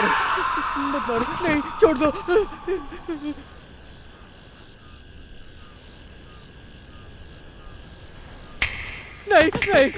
मत मारो, नहीं छोड़ दो। नहीं नहीं,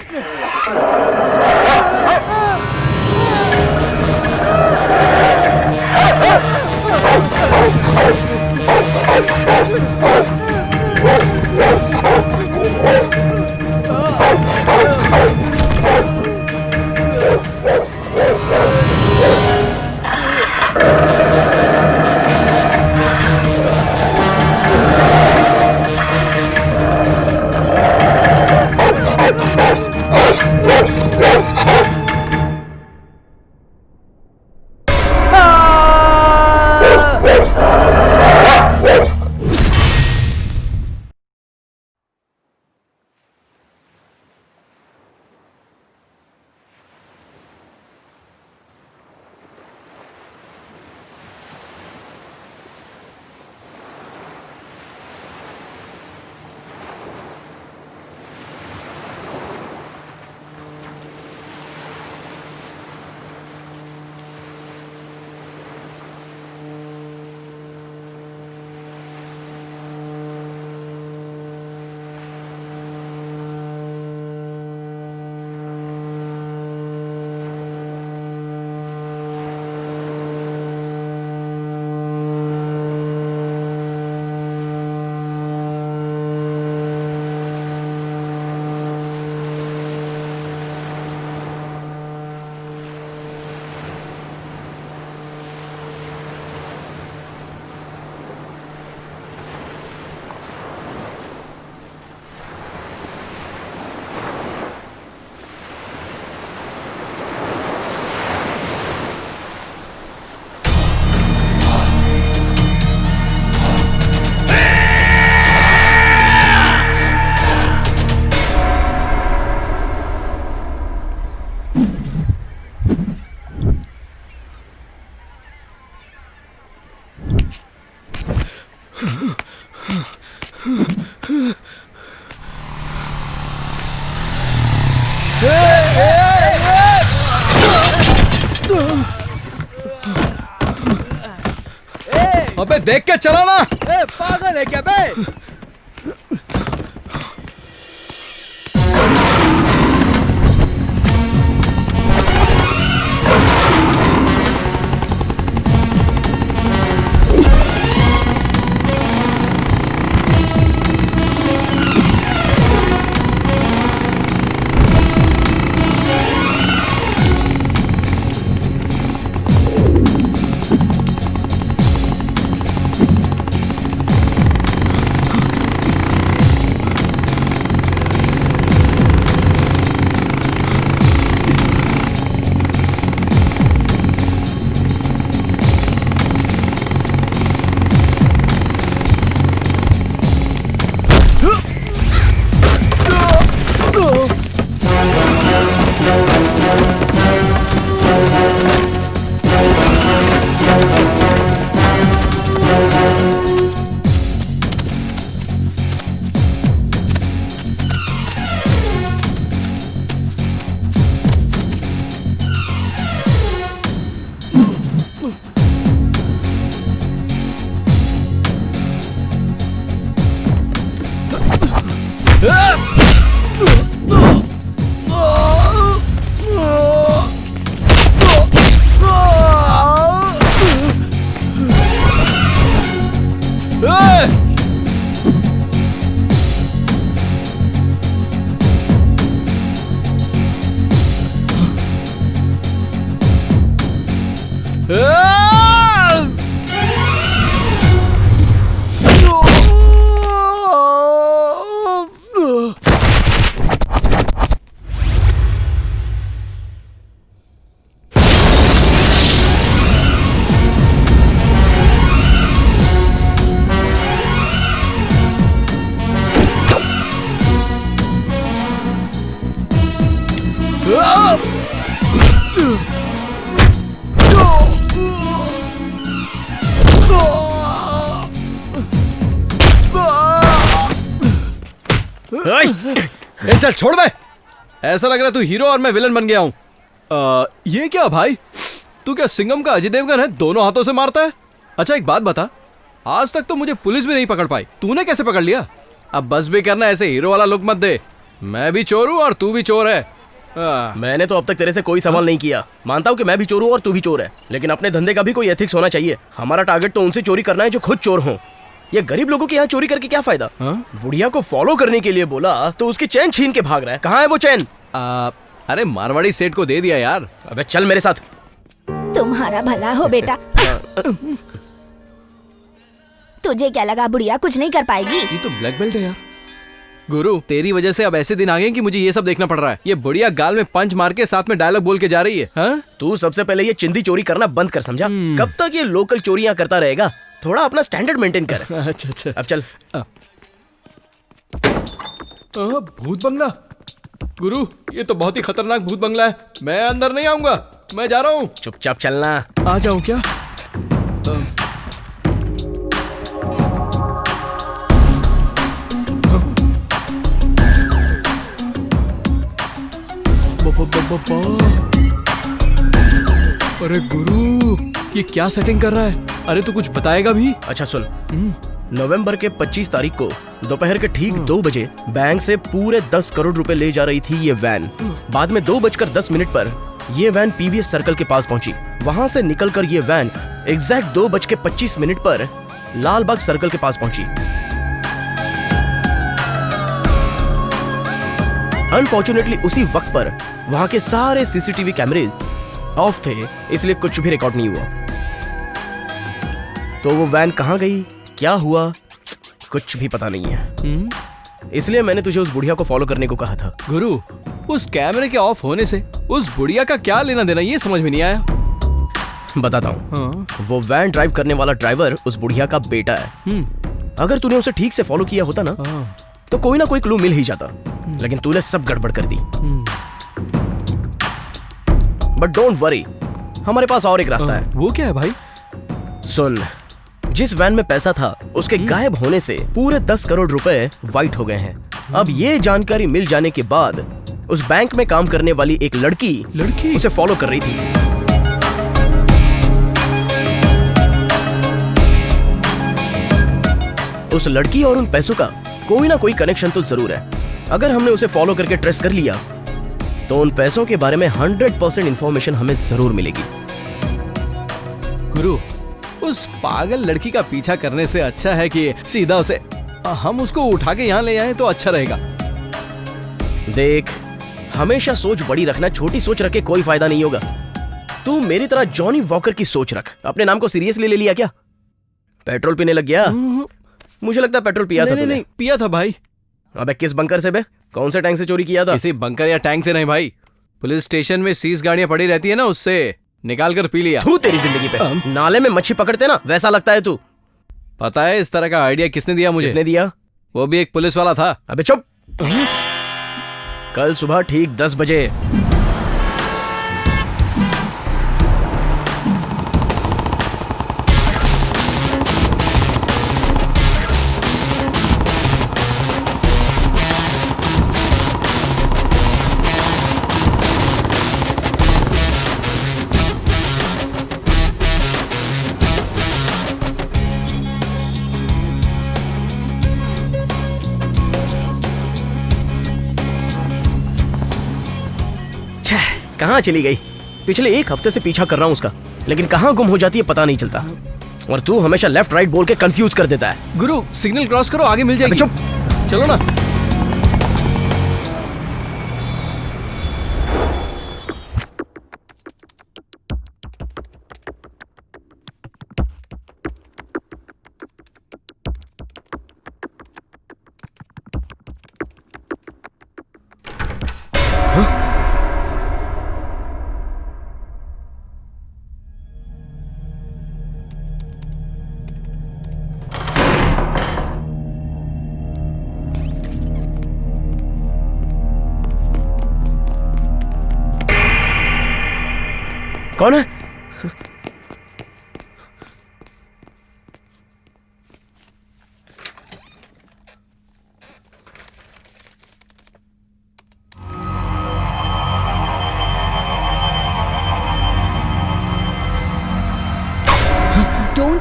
अबे देख के चला ना। पागल है क्या बे? चल छोड़ बे। ऐसा लग रहा है तू हीरो और मैं विलन बन गया हूं। ये क्या भाई? तू क्या सिंघम का अजय देवगन है, दोनों हाथों से मारता है? अच्छा एक बात बता, आज तक तो मुझे पुलिस भी नहीं पकड़ पाई, तूने कैसे पकड़ लिया? अब बस भी करना, ऐसे हीरो वाला लुक मत दे। मैं भी चोर हूँ और तू भी चोर है। मैंने तो अब तक तेरे से कोई सवाल नहीं किया। मानता हूँ कि मैं भी चोर हूँ और तू भी चोर है, लेकिन अपने धंधे का भी कोई एथिक्स होना चाहिए। हमारा टारगेट तो उनसे चोरी करना है जो खुद चोर हों। ये गरीब लोगों के यहाँ चोरी करके क्या फायदा? बुढ़िया को फॉलो करने के लिए बोला तो उसकी चैन छीन के भाग रहा है। कहाँ है वो चैन? अरे मारवाड़ी सेठ को दे दिया यार। अबे चल मेरे साथ। तुम्हारा भला हो बेटा। तुझे क्या लगा बुढ़िया कुछ नहीं कर पाएगी? ये तो ब्लैक बेल्ट है यार। गुरु तेरी वजह से अब ऐसे दिन आ गए कि मुझे ये सब देखना पड़ रहा है। ये बुढ़िया गाल में पंच मार के साथ में डायलॉग बोल के जा रही है। हाँ? तू सबसे पहले ये चिंदी चोरी करना बंद कर, समझा? कब तक ये लोकल चोरियां करता रहेगा? थोड़ा अपना स्टैंडर्ड मेंटेन कर। अच्छा अब चल। भूत बंगला। गुरु ये तो बहुत ही खतरनाक भूत बंगला है, मैं अंदर नहीं आऊंगा, मैं जा रहा हूँ। चुपचाप चलना। आ जाऊँ क्या? अरे गुरु ये क्या सेटिंग कर रहा है? अरे तू कुछ बताएगा भी? अच्छा सुन, नवंबर के 25 तारीख को दोपहर के ठीक 2 बजे बैंक से पूरे 10 करोड़ रुपए ले जा रही थी ये वैन। बाद में 2:10 पर ये वैन पीवीएस सर्कल के पास पहुंची। वहां से निकलकर ये वैन एग्जैक्ट 2:25 पर लालबाग सर्कल के पास पहुंची। अनफॉर्चुनेटली उसी वक्त पर वहां के सारे सीसीटीवी कैमरे ऑफ थे, इसलिए कुछ भी रिकॉर्ड नहीं हुआ। तो वो वैन कहां गई, क्या हुआ, कुछ भी पता नहीं है। इसलिए मैंने तुझे उस बुढ़िया को फॉलो करने को कहा था। गुरु उस कैमरे के ऑफ होने से उस बुढ़िया का क्या लेना देना, ये समझ में नहीं आया। बताता हूँ। वो वैन ड्राइव करने वाला ड्राइवर उस बुढ़िया का बेटा है। अगर तूने उसे ठीक से फॉलो किया होता ना तो कोई ना कोई क्लू मिल ही जाता, लेकिन तूने सब गड़बड़ कर दी। बट डोंट वरी, हमारे पास और एक रास्ता है। वो क्या है भाई? सुन, जिस वैन में पैसा था उसके गायब होने से पूरे 10 करोड़ रुपए वाइट हो गए हैं। अब ये जानकारी मिल जाने के बाद उस बैंक में काम करने वाली एक लड़की उसे फॉलो कर रही थी। उस लड़की और उन पैसों का कोई ना कोई कनेक्शन तो जरूर है। अगर हमने उसे फॉलो करके ट्रेस कर लिया तो उन पैसों के बारे में 100% इंफॉर्मेशन हमें जरूर मिलेगी। गुरु उस पागल लड़की का पीछा करने से अच्छा है कि सीधा उसे हम उसको उठा के यहाँ ले आए तो अच्छा रहेगा। देख, हमेशा सोच बड़ी रखना, छोटी सोच रख के कोई फायदा नहीं होगा। तू मेरी तरह जॉनी वॉकर की सोच रख। अपने नाम को सीरियसली ले लिया क्या? पेट्रोल पीने लग गया? मुझे लगता है पेट्रोल पिया था तूने। नहीं पिया था भाई। अबे किस बंकर से बे? कौन से टैंक से चोरी किया था? किसी बंकर या टैंक से नहीं भाई, पुलिस स्टेशन में 30 गाड़ियां पड़ी रहती है ना, उससे निकाल कर पी लिया। तू तेरी जिंदगी पे नाले में मच्छी पकड़ते ना, वैसा लगता है तू। पता है इस तरह का आइडिया किसने दिया मुझे? किसने दिया? वो भी एक पुलिस वाला था। अबे चुप। कल सुबह ठीक 10 बजे कहाँ चली गई? पिछले 1 हफ्ते से पीछा कर रहा हूँ उसका, लेकिन कहाँ गुम हो जाती है पता नहीं चलता। और तू हमेशा लेफ्ट राइट बोल के कंफ्यूज कर देता है। गुरु सिग्नल क्रॉस करो, आगे मिल जाएगी। चुप, चलो ना। कौन है?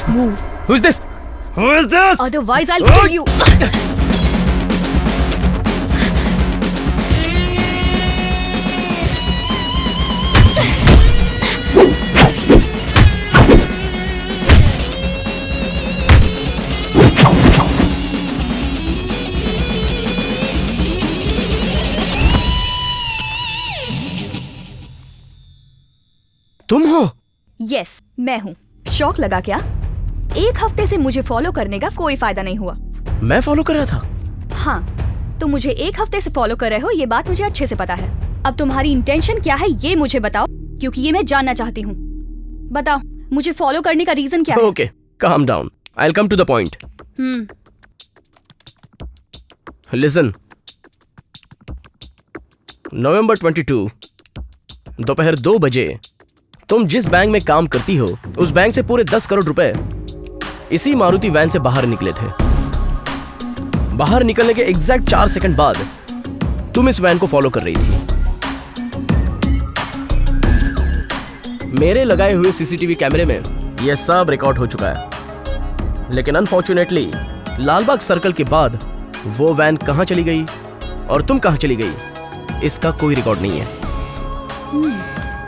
Don't move. Who is this? Who is this? Otherwise, I'll kill you. तुम हो? Yes, मैं हूँ. शौक लगा क्या? एक हफ्ते से मुझे फॉलो करने का कोई फायदा नहीं हुआ. मैं फॉलो कर रहा था. हाँ, तुम मुझे एक हफ्ते से फॉलो कर रहे हो, ये बात मुझे अच्छे से पता है. अब तुम्हारी इंटेंशन क्या है ये मुझे बताओ, क्योंकि ये मैं जानना चाहती हूँ. बताओ, मुझे फॉलो करने का रीजन क्या है? Okay, calm down. I'll come to the point. Listen. November 22, दोपहर 2 बजे तुम जिस बैंक में काम करती हो उस बैंक से पूरे 10 करोड़ रुपए इसी मारुति वैन से बाहर निकले थे. बाहर निकलने के एग्जैक्ट 4 सेकंड बाद तुम इस वैन को फॉलो कर रही थी. मेरे लगाए हुए सीसीटीवी कैमरे में यह सब रिकॉर्ड हो चुका है. लेकिन अनफॉर्चुनेटली लालबाग सर्कल के बाद वो वैन कहां चली गई और तुम कहां चली गई इसका कोई रिकॉर्ड नहीं है.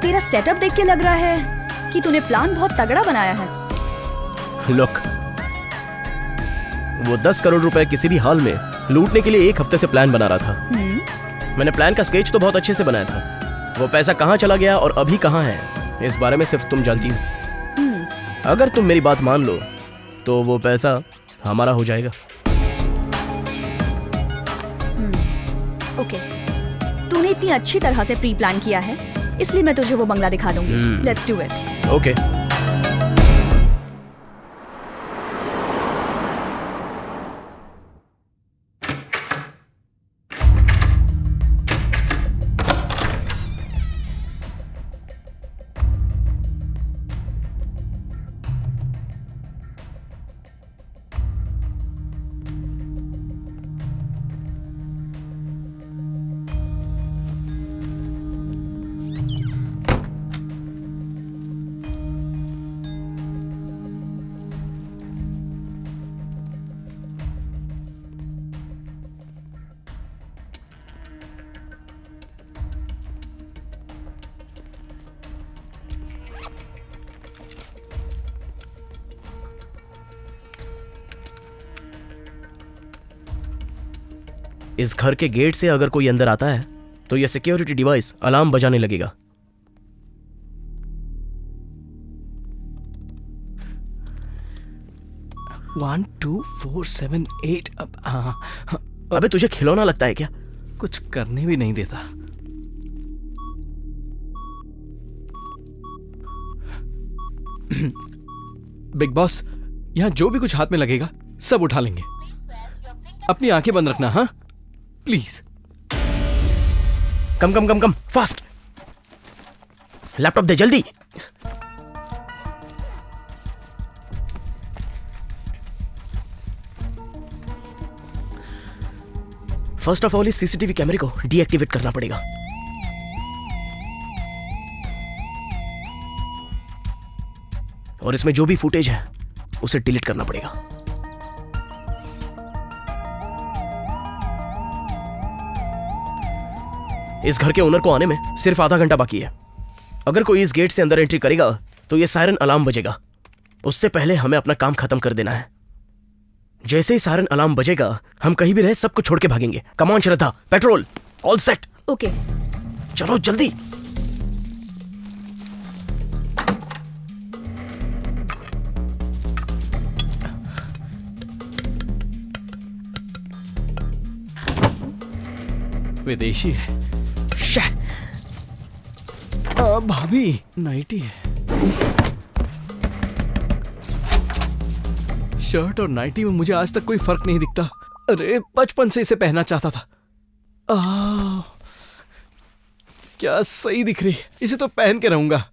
तेरा सेटअप देख के लग रहा है कि तूने प्लान बहुत तगड़ा बनाया है. लुक, वो 10 करोड़ रुपए किसी भी हाल में लूटने के लिए एक हफ्ते से प्लान बना रहा था. मैंने प्लान का स्केच तो बहुत अच्छे से बनाया था. वो पैसा कहां चला गया और अभी कहां है इस बारे में सिर्फ तुम जानती हो. अगर तुम मेरी बात मान लो तो वो पैसा हमारा हो जाएगा. ओके, तूने इतनी अच्छी तरह से प्री प्लान किया है, इसलिए मैं तुझे वो बंगला दिखा दूंगी. Let's do it. ओके. इस घर के गेट से अगर कोई अंदर आता है तो यह सिक्योरिटी डिवाइस अलार्म बजाने लगेगा. वन 2 4 7 8. अबे तुझे खिलौना लगता है क्या? कुछ करने भी नहीं देता. बिग बॉस, यहाँ जो भी कुछ हाथ में लगेगा सब उठा लेंगे. अपनी आंखें बंद रखना. हाँ please. Come come come come fast. Laptop दे जल्दी. फर्स्ट ऑफ ऑल इस सीसीटीवी कैमरे को डीएक्टिवेट करना पड़ेगा. और इसमें जो भी फुटेज है उसे डिलीट करना पड़ेगा. इस घर के ओनर को आने में सिर्फ आधा घंटा बाकी है. अगर कोई इस गेट से अंदर एंट्री करेगा तो ये सायरन अलार्म बजेगा. उससे पहले हमें अपना काम खत्म कर देना है. जैसे ही सायरन अलार्म बजेगा हम कहीं भी रहे सबको छोड़ के भागेंगे. Come on Shraddha, petrol all set. Okay, चलो जल्दी. विदेशी है. भाभी नाइटी है. शर्ट और नाइटी में मुझे आज तक कोई फर्क नहीं दिखता. अरे बचपन से इसे पहनना चाहता था. क्या सही दिख रही. इसे तो पहन के रहूंगा.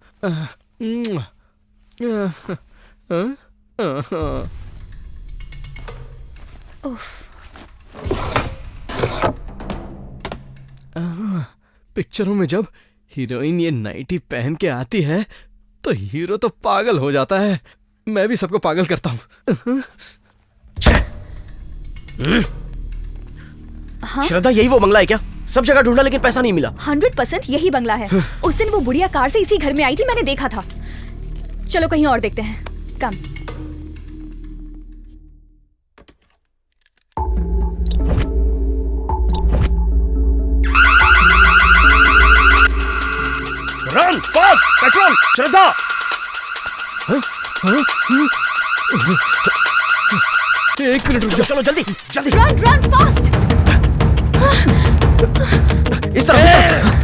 पिक्चरों में जब हीरोइन ये नाइटी पहन के आती है तो हीरो तो पागल हो जाता है. मैं भी सबको पागल करता हूँ। हाँ? श्रद्धा, यही वो बंगला है क्या? सब जगह ढूंढा लेकिन पैसा नहीं मिला। 100% यही बंगला है। उस दिन वो बुढ़िया कार से इसी घर में आई थी, मैंने देखा था। चलो कहीं और देखते हैं। Come. Run fast, petrol. Shraddha, एक मिनट रुक चलो चलो जल्दी जल्दी। Run run fast. इस तरफ।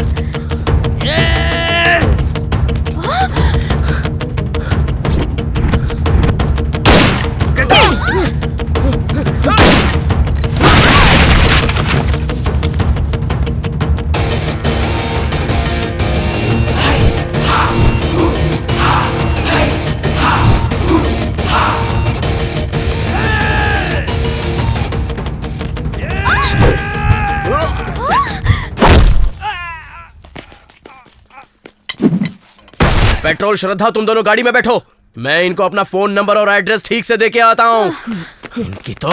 पेट्रोल, श्रद्धा, तुम दोनों गाड़ी में बैठो। मैं इनको अपना फोन नंबर और एड्रेस ठीक से दे के आता हूँ। इनकी तो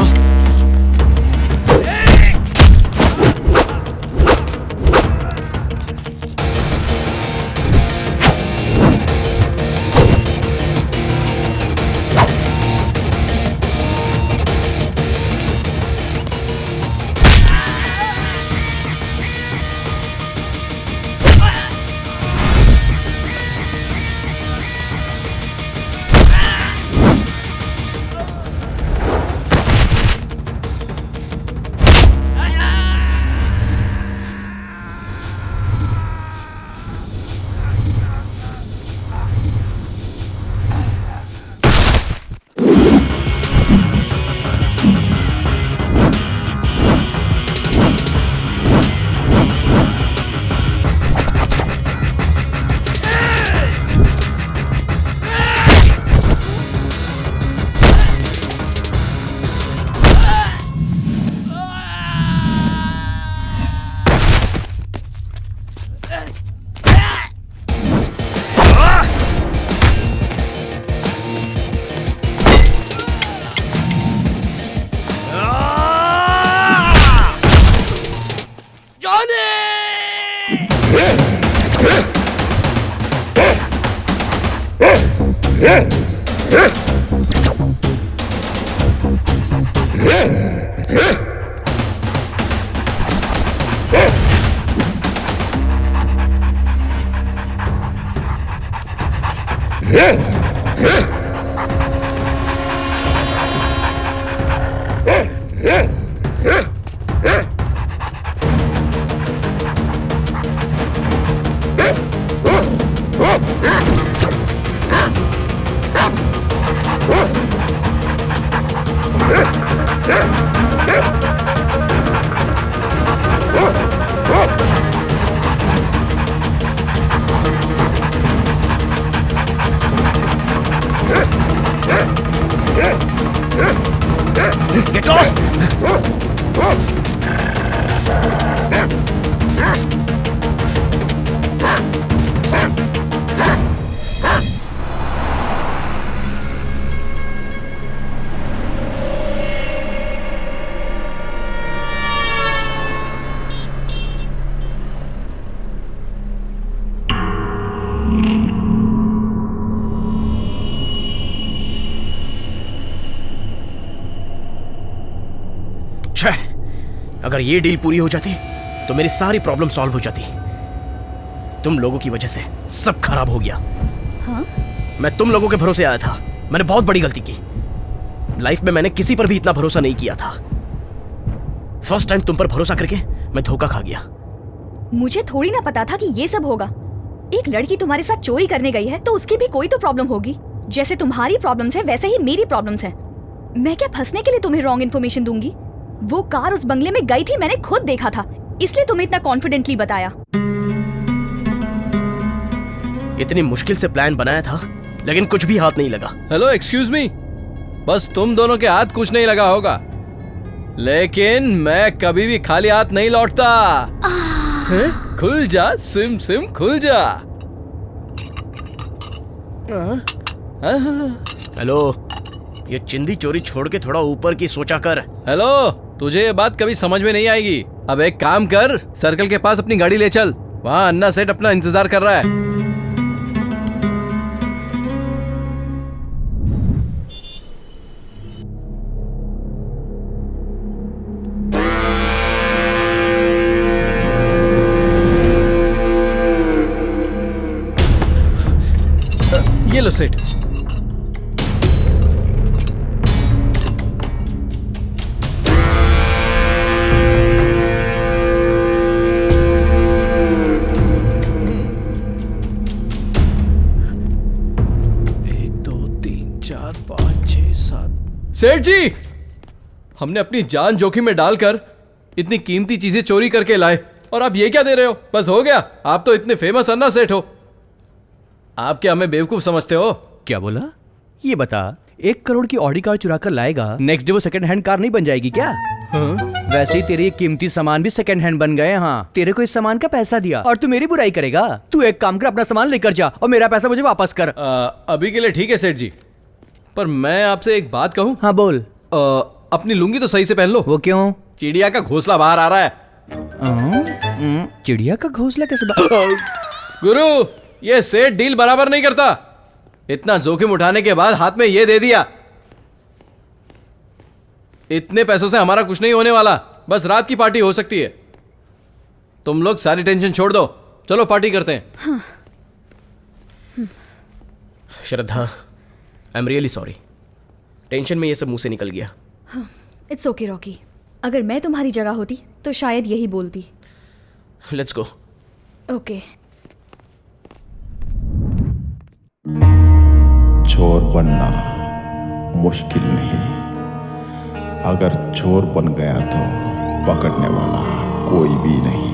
Get lost! अगर ये डील पूरी हो जाती तो मेरी सारी प्रॉब्लम सॉल्व हो जाती। तुम लोगों की वजह से सब खराब हो गया। हाँ? मैं तुम लोगों के भरोसे आया था। मैंने बहुत बड़ी गलती की। लाइफ में मैंने किसी पर भी इतना भरोसा नहीं किया था। फर्स्ट टाइम तुम पर भरोसा करके मैं धोखा खा गया। मुझे थोड़ी ना पता था कि ये सब होगा। एक लड़की तुम्हारे साथ चोरी करने गई है तो उसकी भी कोई तो प्रॉब्लम होगी। जैसे तुम्हारी प्रॉब्लम्स है वैसे ही मेरी प्रॉब्लम्स है। मैं क्या फंसने के लिए तुम्हें रॉन्ग इन्फॉर्मेशन दूंगी? वो कार उस बंगले में गई थी, मैंने खुद देखा था, इसलिए तुम्हें इतना कॉन्फिडेंटली बताया। इतनी मुश्किल से प्लान बनाया था लेकिन कुछ भी हाथ नहीं लगा। Hello, excuse me. बस तुम दोनों के हाथ कुछ नहीं लगा होगा, लेकिन मैं कभी भी खाली हाथ नहीं लौटता। खुल जा सिम सिम, खुल जा। हेलो, ये चिंदी चोरी छोड़ के थोड़ा ऊपर की सोचा कर। हेलो, तुझे ये बात कभी समझ में नहीं आएगी। अब एक काम कर, सर्कल के पास अपनी गाड़ी ले चल, वहाँ अन्ना सेठ अपना इंतजार कर रहा है। ये लो सेठ। सेठ जी, हमने अपनी जान जोखिम में डालकर इतनी कीमती चीजें चोरी करके लाए और आप ये क्या दे रहे हो? बस हो गया, आप तो इतने फेमस अन्ना सेठ हो। आप क्या हमें बेवकूफ समझते हो? क्या बोला? ये बता, 1 करोड़ की ऑडी कार चुरा कर लाएगा, नेक्स्ट डे वो सेकंड हैंड कार नहीं बन जाएगी क्या? हाँ? वैसे ही तेरे ये कीमती सामान भी सेकंड हैंड बन गए। हाँ, तेरे को इस सामान का पैसा दिया और तू मेरी बुराई करेगा? तू एक काम कर, अपना सामान लेकर जा और मेरा पैसा मुझे वापस कर। अभी के लिए ठीक है सेठ जी, पर मैं आपसे एक बात कहूं? हाँ बोल। अपनी लुंगी तो सही से पहन लो। वो क्यों? चिड़िया का घोंसला बाहर आ रहा है। चिड़िया का घोंसला कैसे गुरु, ये सेठ डील बराबर नहीं करता। इतना जोखिम उठाने के बाद हाथ में ये दे दिया। इतने पैसों से हमारा कुछ नहीं होने वाला, बस रात की पार्टी हो सकती है। तुम लोग सारी टेंशन छोड़ दो, चलो पार्टी करते हैं। Shraddha, I am really sorry, tension में ये सब मुंह से निकल गया। इट्स ओके रॉकी, अगर मैं तुम्हारी जगह होती तो शायद यही बोलती। Let's go. ओके। चोर बनना मुश्किल नहीं, अगर चोर बन गया तो पकड़ने वाला कोई भी नहीं।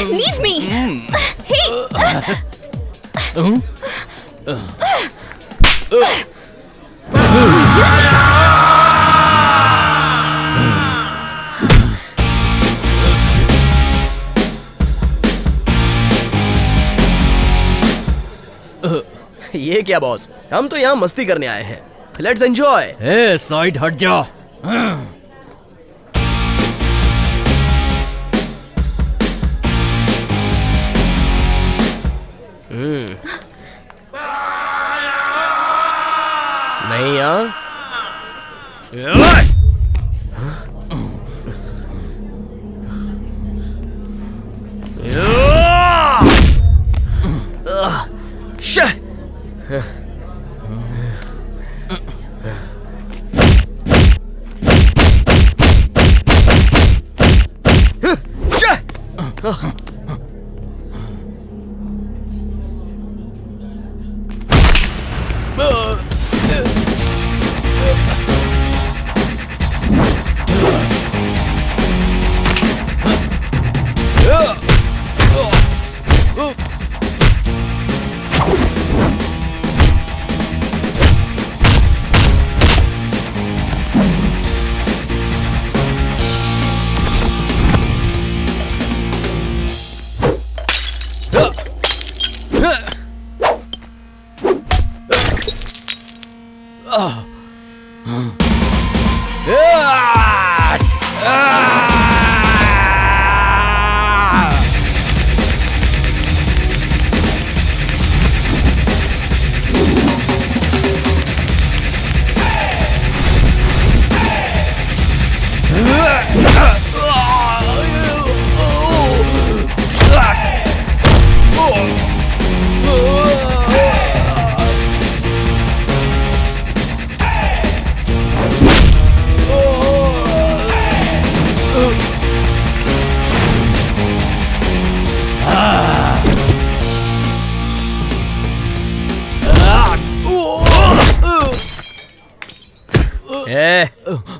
Leave me. ये क्या बॉस, हम तो यहाँ मस्ती करने आए हैं। Let's enjoy. ए साइड हट जा। नहीं यहाँ।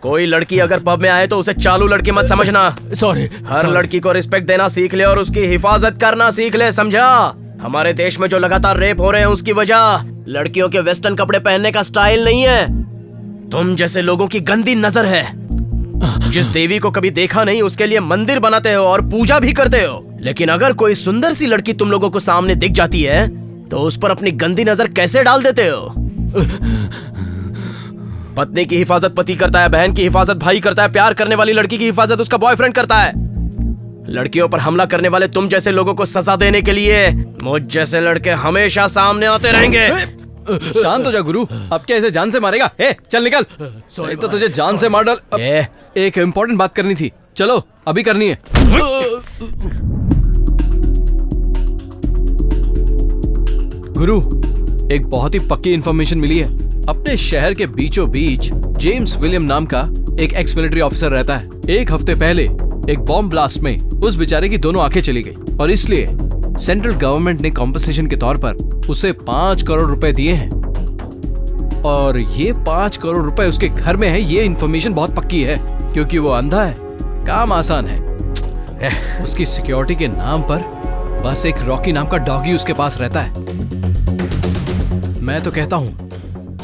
कोई लड़की अगर पब में आए तो उसे चालू लड़की मत समझना। सॉरी। हर लड़की को रिस्पेक्ट देना सीख ले और उसकी हिफाजत करना सीख ले, समझा? हमारे देश में जो लगातार रेप हो रहे हैं उसकी वजह लड़कियों के वेस्टर्न कपड़े पहनने का स्टाइल नहीं है, तुम जैसे लोगों की गंदी नजर है। जिस देवी को कभी देखा नहीं उसके लिए मंदिर बनाते हो और पूजा भी करते हो, लेकिन अगर कोई सुंदर सी लड़की तुम लोगों को सामने दिख जाती है तो उस पर अपनी गंदी नजर कैसे डाल देते हो? पत्नी की हिफाजत पति करता है, बहन की हिफाजत भाई करता है, प्यार करने वाली लड़की की हिफाजत उसका बॉयफ्रेंड करता है। लड़कियों पर हमला करने वाले तुम जैसे लोगों को सजा देने के लिए मुझ जैसे लड़के हमेशा सामने आते रहेंगे। शांत हो जा गुरु, अब क्या इसे जान से मारेगा? ए, चल निकल। एक तो तुझे जान से मार डाल। अब एक इम्पोर्टेंट बात करनी थी, चलो अभी करनी है। गुरु, एक बहुत ही पक्की इंफॉर्मेशन मिली है। अपने शहर के बीचों बीच जेम्स विलियम नाम का एक एक्स मिलिट्री ऑफिसर रहता है। एक हफ्ते पहले एक बॉम्ब ब्लास्ट में उस बेचारे की दोनों आंखें चली गई और इसलिए सेंट्रल गवर्नमेंट ने कॉम्पनसेशन के तौर पर उसे 5 करोड़ रुपए दिए हैं। और ये 5 करोड़ रुपए उसके घर में है। ये इंफॉर्मेशन बहुत पक्की है क्योंकि वो अंधा है, काम आसान है। उसकी सिक्योरिटी के नाम पर बस एक रॉकी नाम का डॉगी उसके पास रहता है। मैं तो कहता हूँ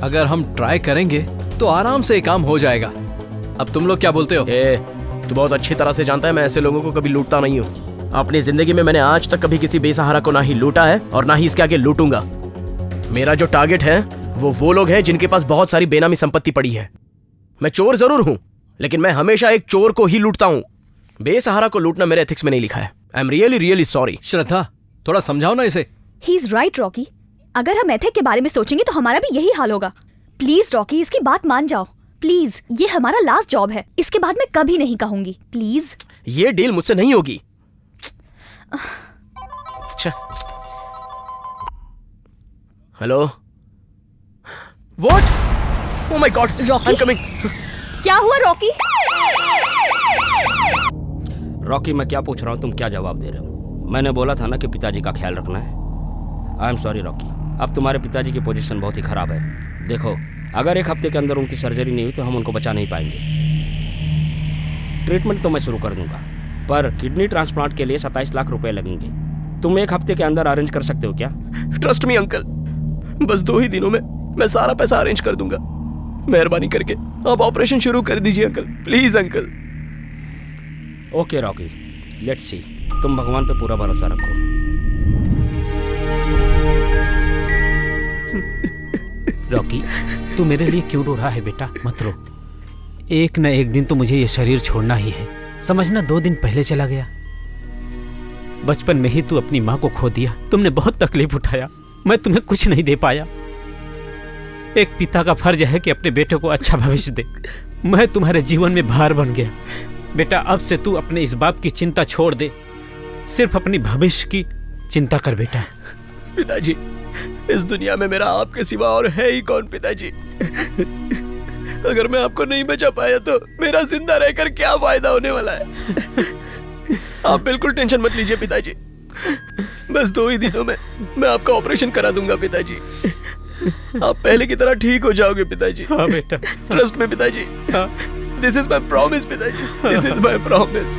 अगर हम ट्राई करेंगे तो आराम से काम हो जाएगा। अब तुम लोग क्या बोलते हो? तू बहुत अच्छी तरह से जानता है मैं ऐसे लोगों को कभी लूटता नहीं हूँ। अपनी जिंदगी में मैंने आज तक कभी किसी बेसहारा को ना ही लूटा है और ना ही इसके आगे लूटूंगा। मेरा जो टारगेट है वो लोग हैं जिनके पास बहुत सारी बेनामी संपत्ति पड़ी है। मैं चोर जरूर हूँ लेकिन मैं हमेशा एक चोर को ही लूटता हूँ। बेसहारा को लूटना मेरे एथिक्स में नहीं लिखा है। I am really really sorry. Shraddha, थोड़ा समझाओ ना इसे। ही इज राइट रॉकी, अगर हम एथिक के बारे में सोचेंगे तो हमारा भी यही हाल होगा। प्लीज रॉकी, इसकी बात मान जाओ प्लीज। ये हमारा लास्ट जॉब है, इसके बाद मैं कभी नहीं कहूंगी प्लीज। ये डील मुझसे नहीं होगी। Hello, what? Oh my God, Rocky? I am coming. क्या हुआ रॉकी? रॉकी, मैं क्या पूछ रहा हूँ, तुम क्या जवाब दे रहे हो? मैंने बोला था ना कि पिताजी का ख्याल रखना है। आई एम सॉरी रॉकी, अब तुम्हारे पिताजी की पोजीशन बहुत ही खराब है। देखो, अगर एक हफ्ते के अंदर उनकी सर्जरी नहीं हुई तो हम उनको बचा नहीं पाएंगे। ट्रीटमेंट तो मैं शुरू कर दूंगा, पर किडनी ट्रांसप्लांट के लिए 27 लाख रुपए लगेंगे। तुम 1 हफ्ते के अंदर अरेंज कर सकते हो क्या? ट्रस्ट मी अंकल, बस 2 ही दिनों में मैं सारा पैसा अरेंज कर दूंगा। मेहरबानी करके आप ऑपरेशन शुरू कर दीजिए uncle, please uncle. Okay Rocky, let's see. तुम भगवान पे पूरा भरोसा रखो। रॉकी, तू मेरे लिए क्यों रो रहा है बेटा? मत रो। एक न एक दिन तो मुझे ये शरीर छोड़ना ही है। समझना 2 दिन पहले चला गया। बचपन में ही तू अपनी माँ को खो दिया। तुमने बहुत तकलीफ उठाया, मैं तुम्हें कुछ नहीं दे पाया। एक पिता का फर्ज है कि अपने बेटे को अच्छा भविष्य दे। मैं तुम्हारे जीवन में भार बन गया। बेटा, अब से तू अपने इस बाप की चिंता छोड़ दे, सिर्फ अपनी भविष्य की चिंता कर बेटा। पिताजी, इस दुनिया में मेरा आपके सिवा और है ही कौन पिताजी? अगर मैं आपको नहीं बचा पाया तो मेरा जिंदा रहकर क्या फायदा होने वाला है? आप बिल्कुल टेंशन मत लीजिए पिताजी, बस 2 ही दिनों में मैं आपका ऑपरेशन करा दूंगा पिताजी। आप पहले की तरह ठीक हो जाओगे पिताजी। हाँ बेटा, ट्रस्ट में पिताजी। हाँ। दिस इज माई प्रॉमिस पिताजी, दिस इज माई प्रॉमिस।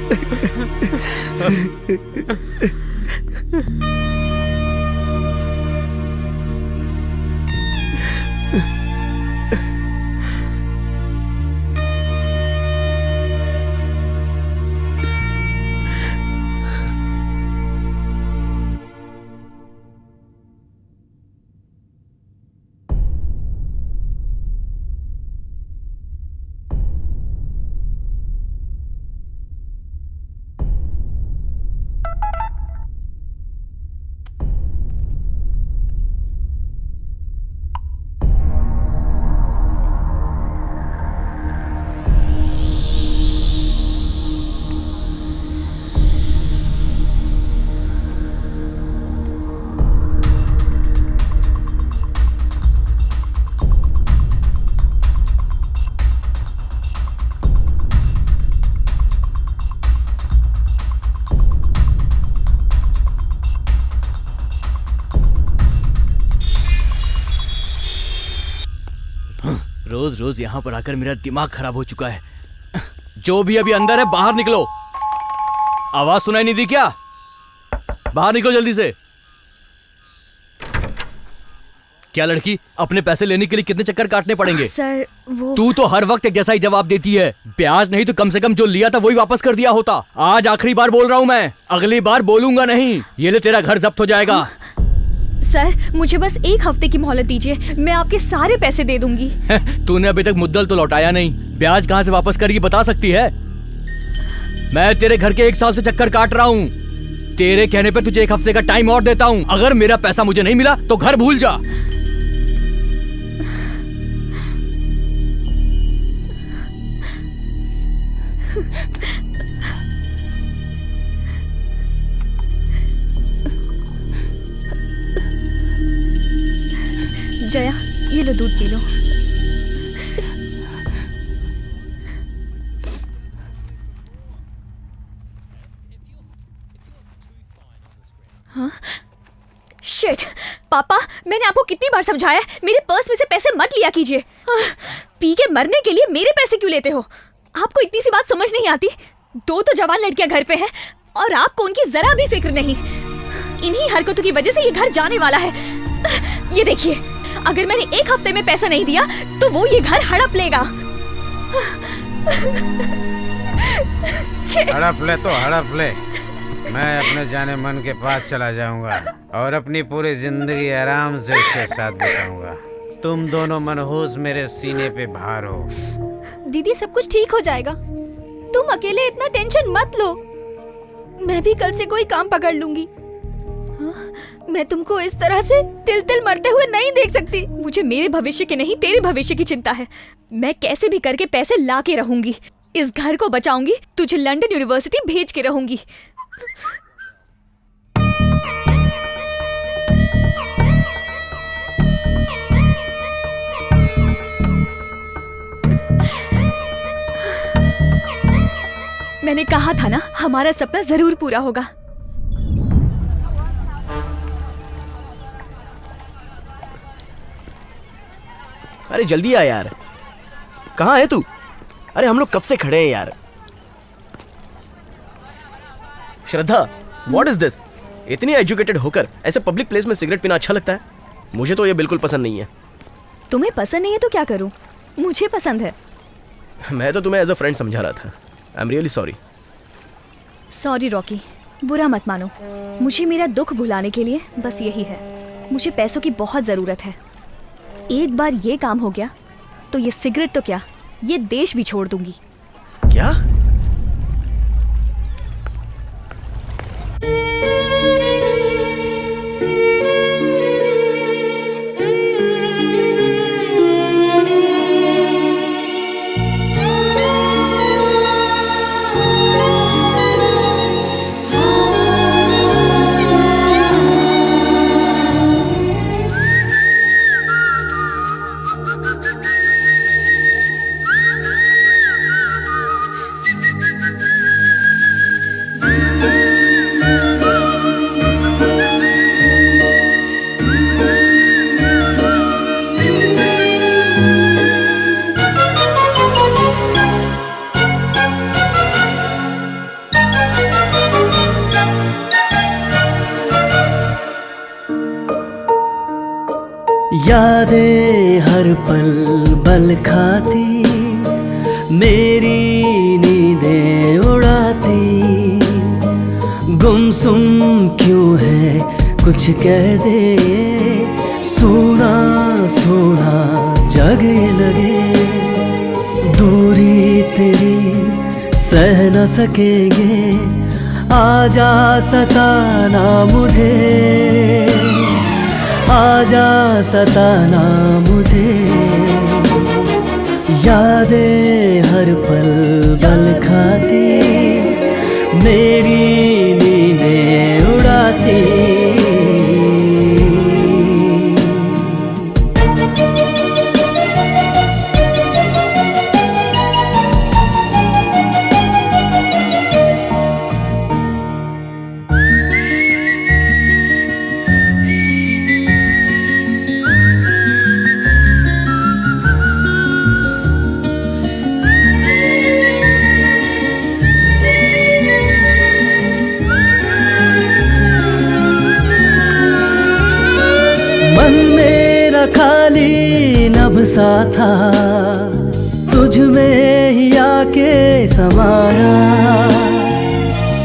रोज रोज यहाँ पर आकर मेरा दिमाग खराब हो चुका है। जो भी अभी अंदर है बाहर निकलो। आवाज सुनाई नहीं दी क्या? बाहर निकलो जल्दी से। क्या लड़की, अपने पैसे लेने के लिए कितने चक्कर काटने पड़ेंगे? सर वो तू तो हर वक्त एक जैसा ही जवाब देती है। ब्याज नहीं तो कम से कम जो लिया था वही वापस कर दिया होता। आज आखिरी बार बोल रहा हूँ मैं, अगली बार बोलूंगा नहीं। ये ले, तेरा घर जब्त हो जाएगा। सर, मुझे बस 1 हफ्ते की मोहलत दीजिए, मैं आपके सारे पैसे दे दूंगी। तूने अभी तक मुद्दल तो लौटाया नहीं, ब्याज कहाँ से वापस करेगी बता सकती है? मैं तेरे घर के 1 साल से चक्कर काट रहा हूँ। तेरे कहने पर तुझे 1 हफ्ते का टाइम और देता हूँ। अगर मेरा पैसा मुझे नहीं मिला तो घर भूल जा। जया, ये लो दूध पी लो। हाँ? शिट! पापा, मैंने आपको कितनी बार समझाया है, मेरे पर्स में से पैसे मत लिया कीजिए। पी के मरने के लिए मेरे पैसे क्यों लेते हो? आपको इतनी सी बात समझ नहीं आती? 2 तो जवान लड़कियां घर पे हैं और आपको उनकी जरा भी फिक्र नहीं। इन्हीं हरकतों की वजह से ये घर जाने वाला है। ये देखिए, अगर मैंने 1 हफ्ते में पैसा नहीं दिया तो वो ये घर हड़प लेगा। हड़प ले तो हड़प ले, मैं अपने जाने मन के पास चला जाऊंगा और अपनी पूरी जिंदगी आराम से उसके साथ बिताऊंगा। तुम दोनों मनहूस मेरे सीने पे भार हो। दीदी, सब कुछ ठीक हो जाएगा, तुम अकेले इतना टेंशन मत लो। मैं भी कल से कोई काम पकड़ लूंगी। मैं तुमको इस तरह से तिल तिल मरते हुए नहीं देख सकती। मुझे मेरे भविष्य के नहीं, तेरे भविष्य की चिंता है। मैं कैसे भी करके पैसे ला के रहूंगी, इस घर को बचाऊंगी, तुझे लंदन यूनिवर्सिटी भेज के रहूंगी। मैंने कहा था ना, हमारा सपना जरूर पूरा होगा। अरे जल्दी आ यार, कहाँ है तू? अरे हम लोग कब से खड़े हैं यार। श्रद्धा, व्हाट इज दिस? इतनी एजुकेटेड होकर ऐसे पब्लिक प्लेस में सिगरेट पीना अच्छा लगता है? मुझे तो ये बिल्कुल पसंद नहीं है। तुम्हें पसंद नहीं है तो क्या करूं? मुझे पसंद है। मैं तो तुम्हें एज अ फ्रेंड समझा रहा था। आई am really sorry. Sorry Rocky, बुरा मत मानो। मुझे मेरा दुख भुलाने के लिए बस यही है। मुझे पैसों की बहुत ज़रूरत है। एक बार ये काम हो गया तो ये सिगरेट तो क्या, ये देश भी छोड़ दूंगी। क्या? यादें हर पल बल खाती, मेरी नींदें उड़ाती। गुमसुम क्यों है कुछ कह दे, सोना सोना जग ये लगे। दूरी तेरी सह न सकेंगे, आजा सताना मुझे, आजा सताना मुझे। यादें हर पल बल खाती, मेरी नींदें उड़ाती। मन मेरा खाली नभ सा था, तुझ में ही आके समाया।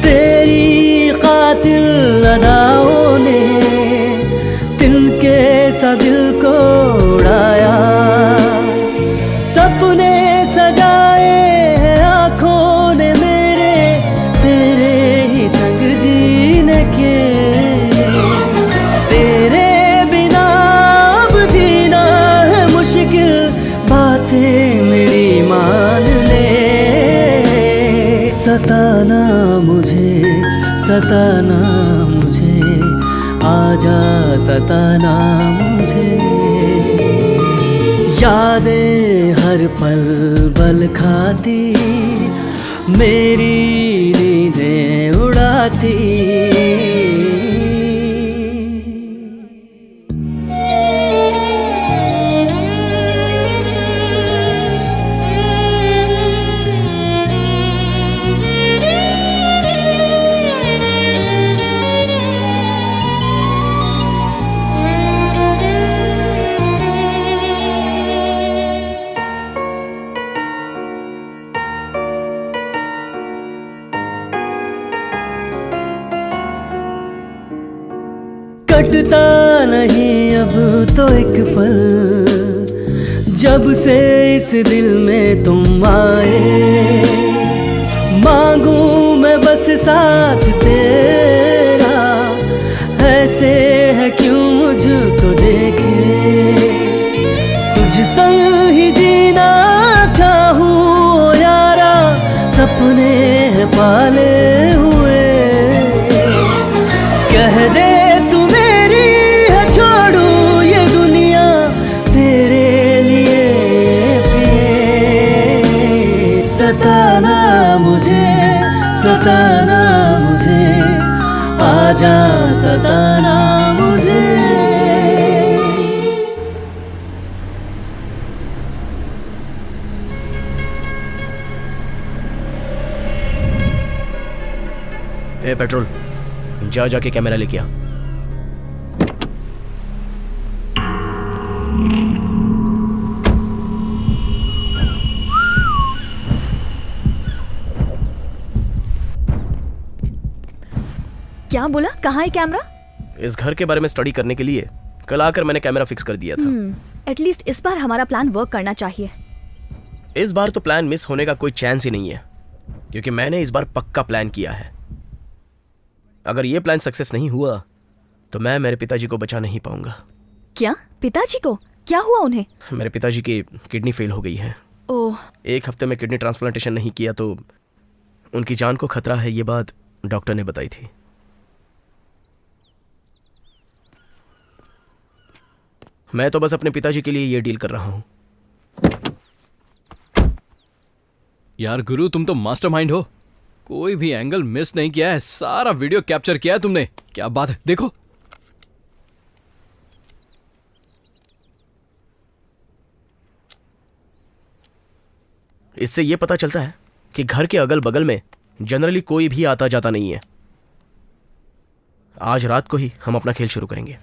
तेरी कातिल अदाओं ने तिनके सा दिल को उड़ाया। सपने सजाए हैं आँखों ने मेरे, तेरे ही संग जीने के। तेरे बिना अब जीना है मुश्किल, बातें मेरी मान ले। सताना मुझे, सताना मुझे, आजा सताना मुझे। यादें हर पल बल खाती, मेरी नींदें उड़ाती। कटता नहीं अब तो एक पल, जब से इस दिल में तुम आए। मांगू मैं बस साथ तेरा, ऐसे है क्यों मुझको देखे। तुझ संग ही जीना चाहूँ यारा, सपने हैं पाले हुए। कह दे सताना मुझे, सताना मुझे, आजा सताना मुझे। ए पेट्रोल, जाके कैमरा लेके आ। क्या बोला? कहाँ है कैमरा? इस घर के बारे में स्टडी करने के लिए कल आकर मैंने कैमरा फिक्स कर दिया था। एटलीस्ट इस बार हमारा प्लान वर्क करना चाहिए। इस बार तो प्लान मिस होने का कोई चांस ही नहीं है, क्योंकि मैंने इस बार पक्का प्लान किया है। अगर ये प्लान सक्सेस नहीं हुआ तो मैं मेरे पिताजी को बचा नहीं पाऊंगा। क्या? पिताजी को क्या हुआ? उन्हें? मेरे पिताजी की किडनी फेल हो गई है। ओह, 1 हफ्ते में किडनी ट्रांसप्लांटेशन नहीं किया तो उनकी जान को खतरा है, ये बात डॉक्टर ने बताई थी। मैं तो बस अपने पिताजी के लिए ये डील कर रहा हूं। यार गुरु, तुम तो मास्टरमाइंड हो। कोई भी एंगल मिस नहीं किया है, सारा वीडियो कैप्चर किया है तुमने। क्या बात है, देखो। इससे यह पता चलता है कि घर के अगल बगल में जनरली कोई भी आता जाता नहीं है। आज रात को ही हम अपना खेल शुरू करेंगे।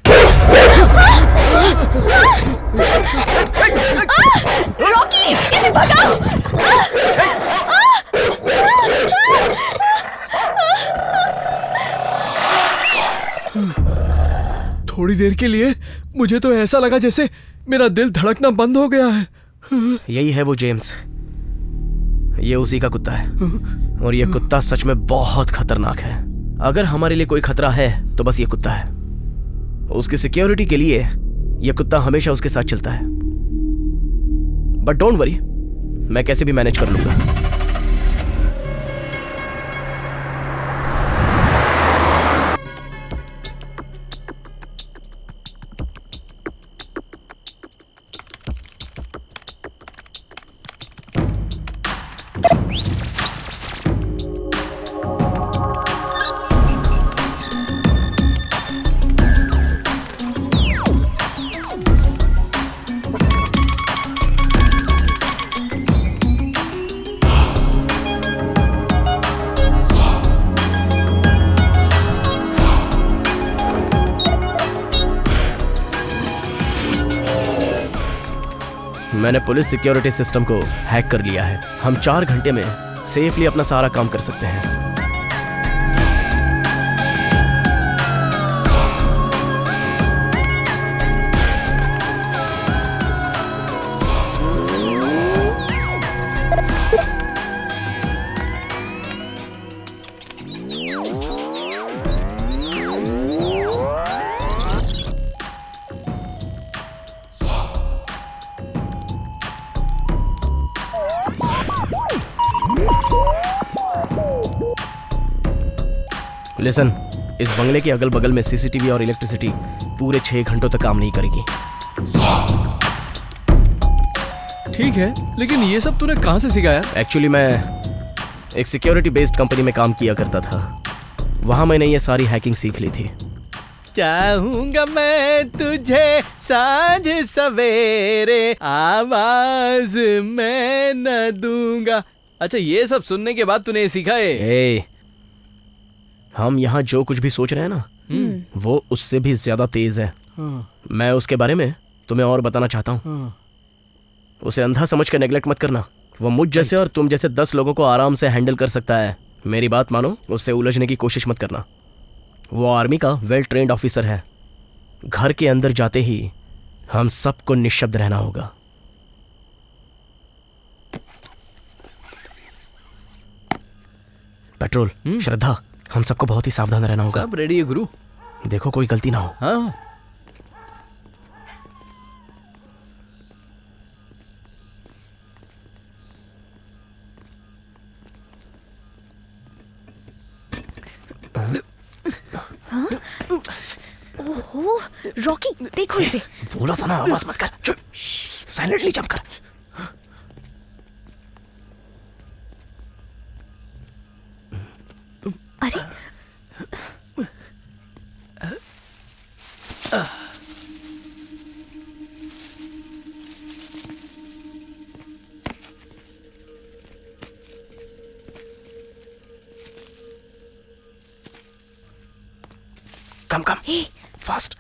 रॉकी, इसे भगाओ! थोड़ी देर के लिए मुझे तो ऐसा लगा जैसे मेरा दिल धड़कना बंद हो गया है। यही है वो जेम्स, ये उसी का कुत्ता है, और ये कुत्ता सच में बहुत खतरनाक है। अगर हमारे लिए कोई खतरा है तो बस ये कुत्ता है। उसकी सिक्योरिटी के लिए ये कुत्ता हमेशा उसके साथ चलता है। बट डोंट वरी, मैं कैसे भी मैनेज कर लूंगा। मैंने पुलिस सिक्योरिटी सिस्टम को हैक कर लिया है। हम 4 घंटे में सेफली अपना सारा काम कर सकते हैं। लिसन, इस बंगले के अगल बगल में सीसीटीवी और इलेक्ट्रिसिटी पूरे 6 घंटों तक काम नहीं करेगी। ठीक है, लेकिन ये सब तूने कहां से सीखा यार? एक्चुअली मैं एक सिक्योरिटी बेस्ड कंपनी में काम किया करता था, वहां मैंने ये सारी हैकिंग सीख ली थी। चाहूंगा मैं तुझे साँझ सवेरे, आवाज मैं न दूंगा। अच्छा, ये सब सुनने के बाद तूने ये सीखा है? हम यहाँ जो कुछ भी सोच रहे हैं ना, वो उससे भी ज्यादा तेज है। मैं उसके बारे में तुम्हें और बताना चाहता हूँ। उसे अंधा समझ कर नेग्लेक्ट मत करना। वो मुझ जैसे और तुम जैसे 10 लोगों को आराम से हैंडल कर सकता है। मेरी बात मानो, उससे उलझने की कोशिश मत करना। वो आर्मी का वेल ट्रेन्ड ऑफिसर है। घर के अंदर जाते ही हम सबको निशब्द रहना होगा। पेट्रोल, श्रद्धा, हम सबको बहुत ही सावधान रहना होगा। सब रेडी है गुरु। देखो कोई गलती ना हो। हाँ। ओहो, रॉकी देखो इसे। बोला था ना आवाज मत कर। चुप, साइलेंटली जंप कर। अरे कम कम फास्ट।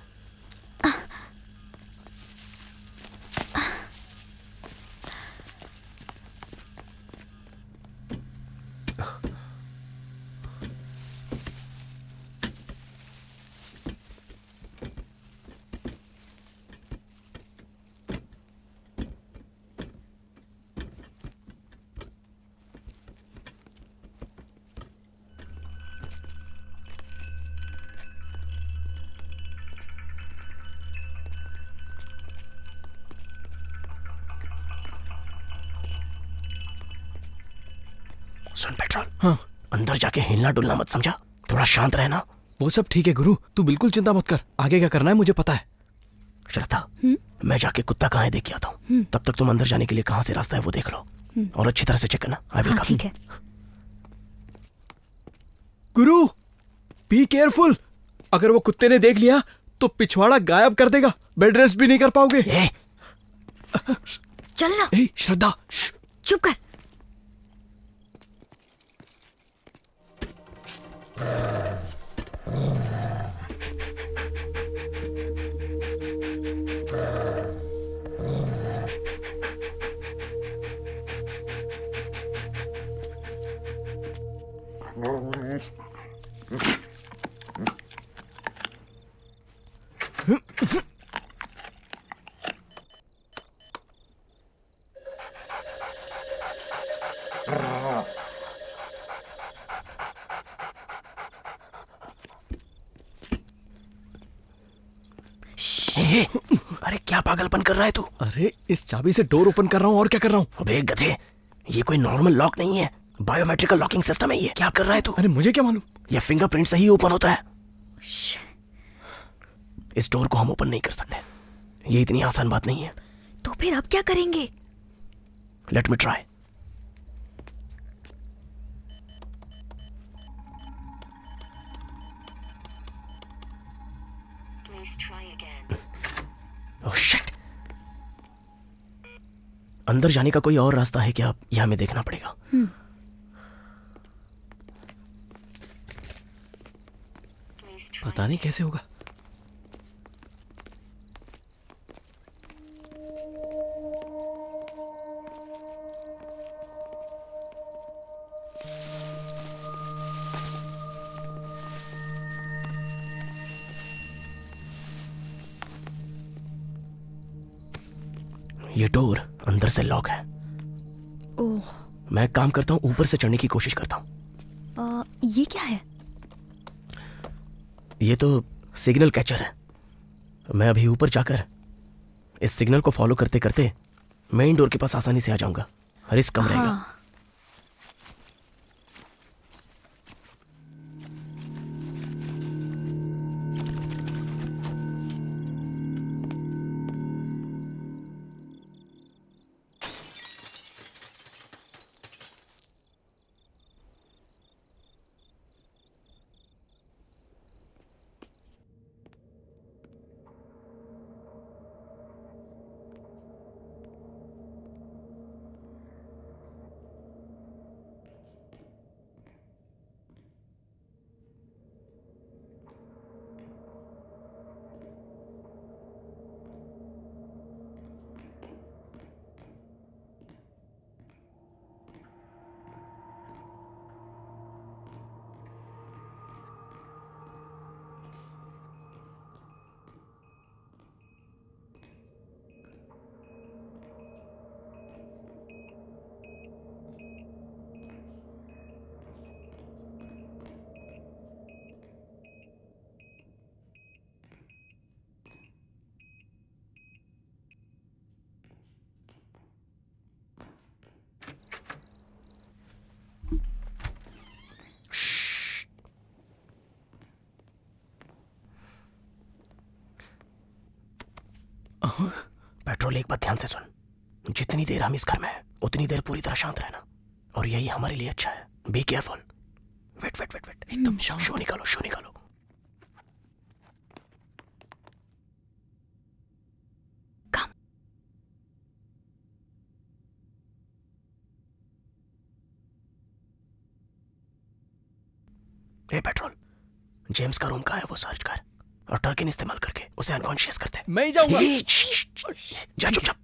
सुन पेट्रोल, हाँ अंदर जाके हिलना डुलना मत, समझा? थोड़ा शांत रहना। वो सब ठीक है गुरु, तू बिल्कुल चिंता मत कर। आगे क्या करना है मुझे पता है। श्रद्धा, मैं जाके कुत्ता कहाँ है देख के आता हूँ। तब तक तुम अंदर जाने के लिए कहाँ से रास्ता है वो देख लो, और अच्छी तरह से चेक करना। आई विल हाँ कम। ठीक है। गुरु बी केयरफुल, अगर वो कुत्ते ने देख लिया तो पिछवाड़ा गायब कर देगा, बेड रेस्ट भी नहीं कर पाओगे। चलना। श्रद्धा चुप कर। अरे क्या पागलपन कर रहा है तू? अरे इस चाबी से डोर ओपन कर रहा हूँ और क्या कर रहा हूँ। अबे गधे, ये कोई नॉर्मल लॉक नहीं है, बायोमेट्रिकल लॉकिंग सिस्टम है ये। क्या कर रहा है तू? अरे मुझे क्या मालूम, ये फिंगरप्रिंट से ही ओपन होता है। इस डोर को हम ओपन नहीं कर सकते, ये इतनी आसान बात नहीं है। तो फिर अब क्या करेंगे? Let me try. Oh shit, अंदर जाने का कोई और रास्ता है क्या? यह हमें देखना पड़ेगा। पता नहीं कैसे होगा। ये डोर अंदर से लॉक है। ओह, मैं एक काम करता हूँ, ऊपर से चढ़ने की कोशिश करता हूँ। ये क्या है? ये तो सिग्नल कैचर है। मैं अभी ऊपर जाकर इस सिग्नल को फॉलो करते करते मेन डोर के पास आसानी से आ जाऊंगा, रिस्क कम रहेगा। हाँ। पेट्रोल, एक बात ध्यान से सुन। जितनी देर हम इस घर में हैं, उतनी देर पूरी तरह शांत रहना, और यही हमारे लिए अच्छा है। Be careful. Wait wait wait wait, एकदम शांत। शो निकालो, शो निकालो। ए पेट्रोल, जेम्स का रूम कहाँ है वो सर्च कर। और टर्किन इस्तेमाल करके उसे अनकॉन्शियस करते हैं। मैं ही जाऊंगा। जा चुपचाप।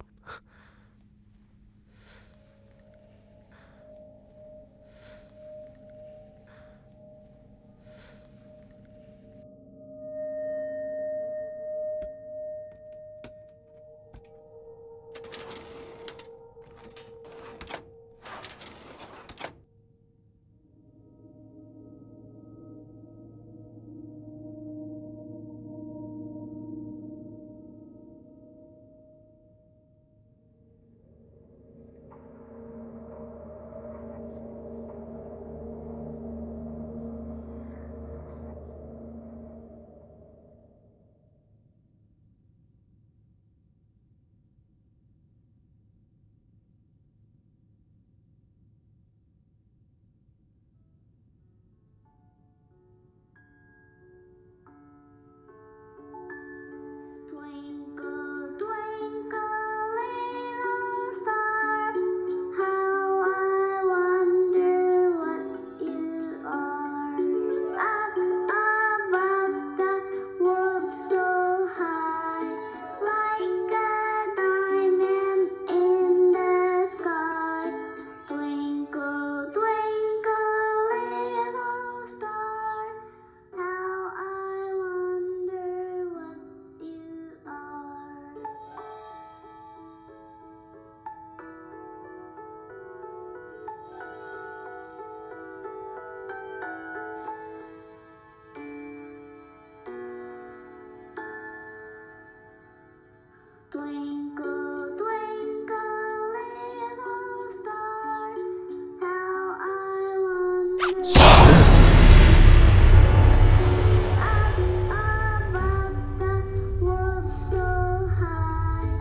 Twinkle, twinkle, little star, how I wonder what you are. Up above the world so high, like a diamond in the sky. Twinkle, twinkle, little star, how I wonder what you are. Twinkle, twinkle, little star, how I wonder. Up above the world so high,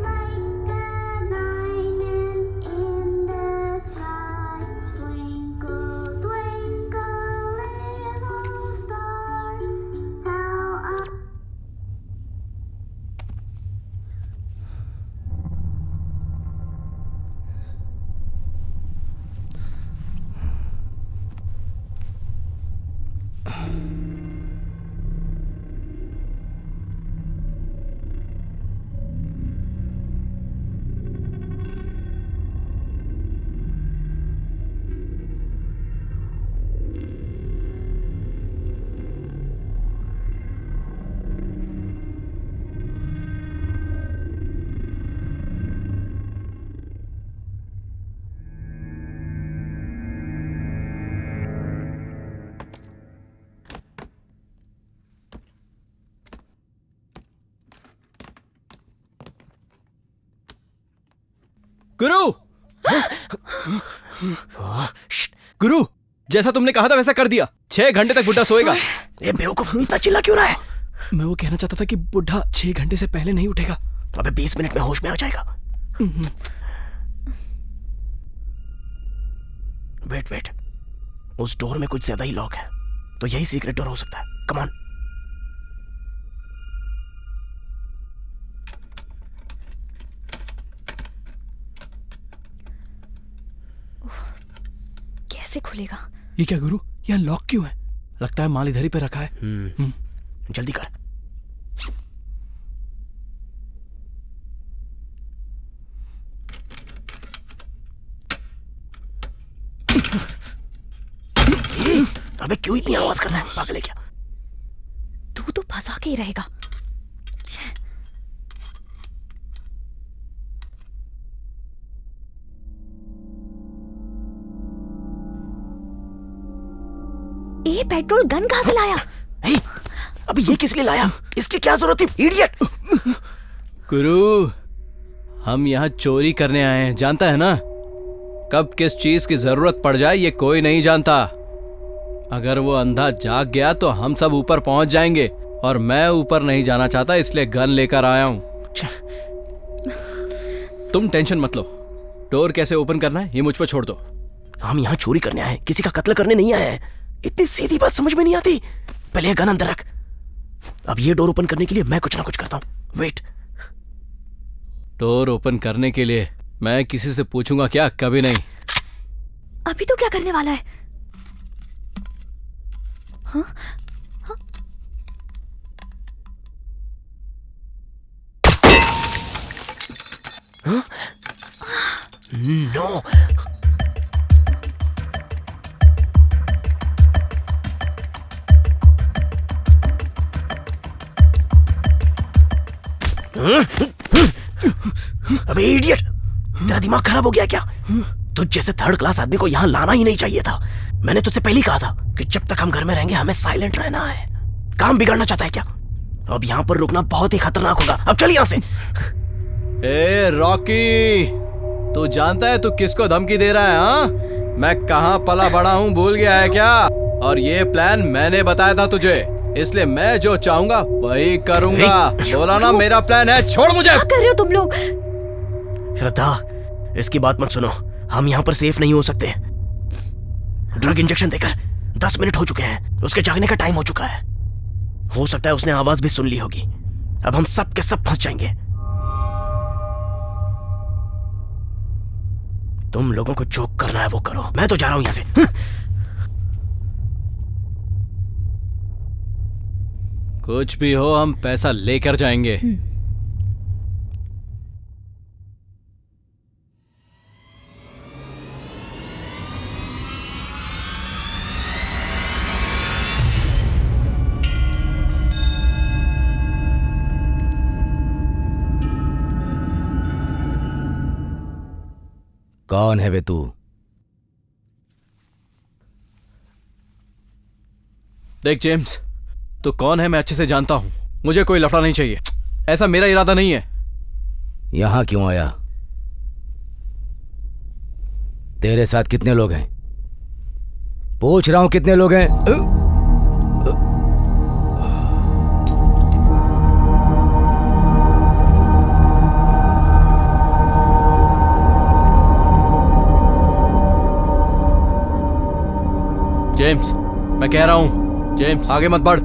like a diamond in the sky. Twinkle, twinkle, little star, how I. गुरु गुरु, जैसा तुमने कहा था वैसा कर दिया। 6 घंटे तक बुढ़ा सोएगा। ए बेवकूफ, इतना चिल्ला क्यों रहा है? मैं वो कहना चाहता था कि बुढ़ा 6 घंटे से पहले नहीं उठेगा। अबे 20 मिनट में होश में आ जाएगा। वेट, उस डोर में कुछ ज्यादा ही लॉक है, तो यही सीक्रेट डोर हो सकता है। Come on. कैसे खुलेगा? ये क्या गुरु, यहाँ लॉक क्यों है? लगता है माल इधर ही पे रखा है। जल्दी कर। अबे क्यों इतनी आवाज कर रहा है? पागल है क्या? तू तो फंसा के ही रहेगा। ये पेट्रोल गन कहां से लाया? अभी ये किस लिए लाया? इसकी क्या जरूरत थी, इडियट? गुरु, हम यहाँ चोरी करने आए हैं, जानता है ना? कब किस चीज की जरूरत पड़ जाए ये कोई नहीं जानता। अगर वो अंधा जाग गया तो हम सब ऊपर पहुंच जाएंगे, और मैं ऊपर नहीं जाना चाहता, इसलिए गन लेकर आया हूं। तुम टेंशन मत लो। डोर कैसे ओपन करना है ये मुझ पर छोड़ दो। हम यहाँ चोरी करने आए, किसी का कत्ल करने नहीं आए हैं। इतनी सीधी बात समझ में नहीं आती। पहले ये गन अंदर रख। अब ये डोर ओपन करने के लिए मैं कुछ ना कुछ करता हूँ। वेट। डोर ओपन करने के लिए मैं किसी से पूछूंगा क्या? कभी नहीं। अभी तो क्या करने वाला है? हाँ? हाँ? नो। अबे इडियट, तेरा दिमाग खराब हो गया क्या? तुझ जैसे थर्ड क्लास आदमी को यहाँ लाना ही नहीं चाहिए था। मैंने तुझसे पहले ही कहा था कि जब तक हम घर में रहेंगे हमें साइलेंट रहना है। काम बिगाड़ना चाहता है क्या? अब यहाँ पर रुकना बहुत ही खतरनाक होगा। अब चल यहाँ से। ए रॉकी, तू जानता है तू किसको धमकी दे रहा है? हाँ, मैं कहाँ पला बड़ा हूँ भूल गया है क्या? और ये प्लान मैंने बताया था तुझे, इसलिए मैं जो चाहूंगा वही करूंगा। बोला ना मेरा प्लान है, छोड़ मुझे। क्या कर रहे हो तुम लोग? श्रद्धा, इसकी बात मत सुनो। हम यहाँ पर सेफ नहीं हो सकते। ड्रग इंजेक्शन देकर 10 मिनट हो चुके हैं। उसके जागने का टाइम हो चुका है। हो सकता है उसने आवाज भी सुन ली होगी। अब हम सब के सब फंस जाएंगे। तुम लोगों को जो करना है वो करो, मैं तो जा रहा हूं यहां से। कुछ भी हो, हम पैसा लेकर जाएंगे। कौन है बे तू? देख जेम्स, तू कौन है मैं अच्छे से जानता हूं। मुझे कोई लफड़ा नहीं चाहिए, ऐसा मेरा इरादा नहीं है। यहां क्यों आया? तेरे साथ कितने लोग हैं? पूछ रहा हूं कितने लोग हैं? जेम्स, मैं कह रहा हूं, जेम्स आगे मत बढ़।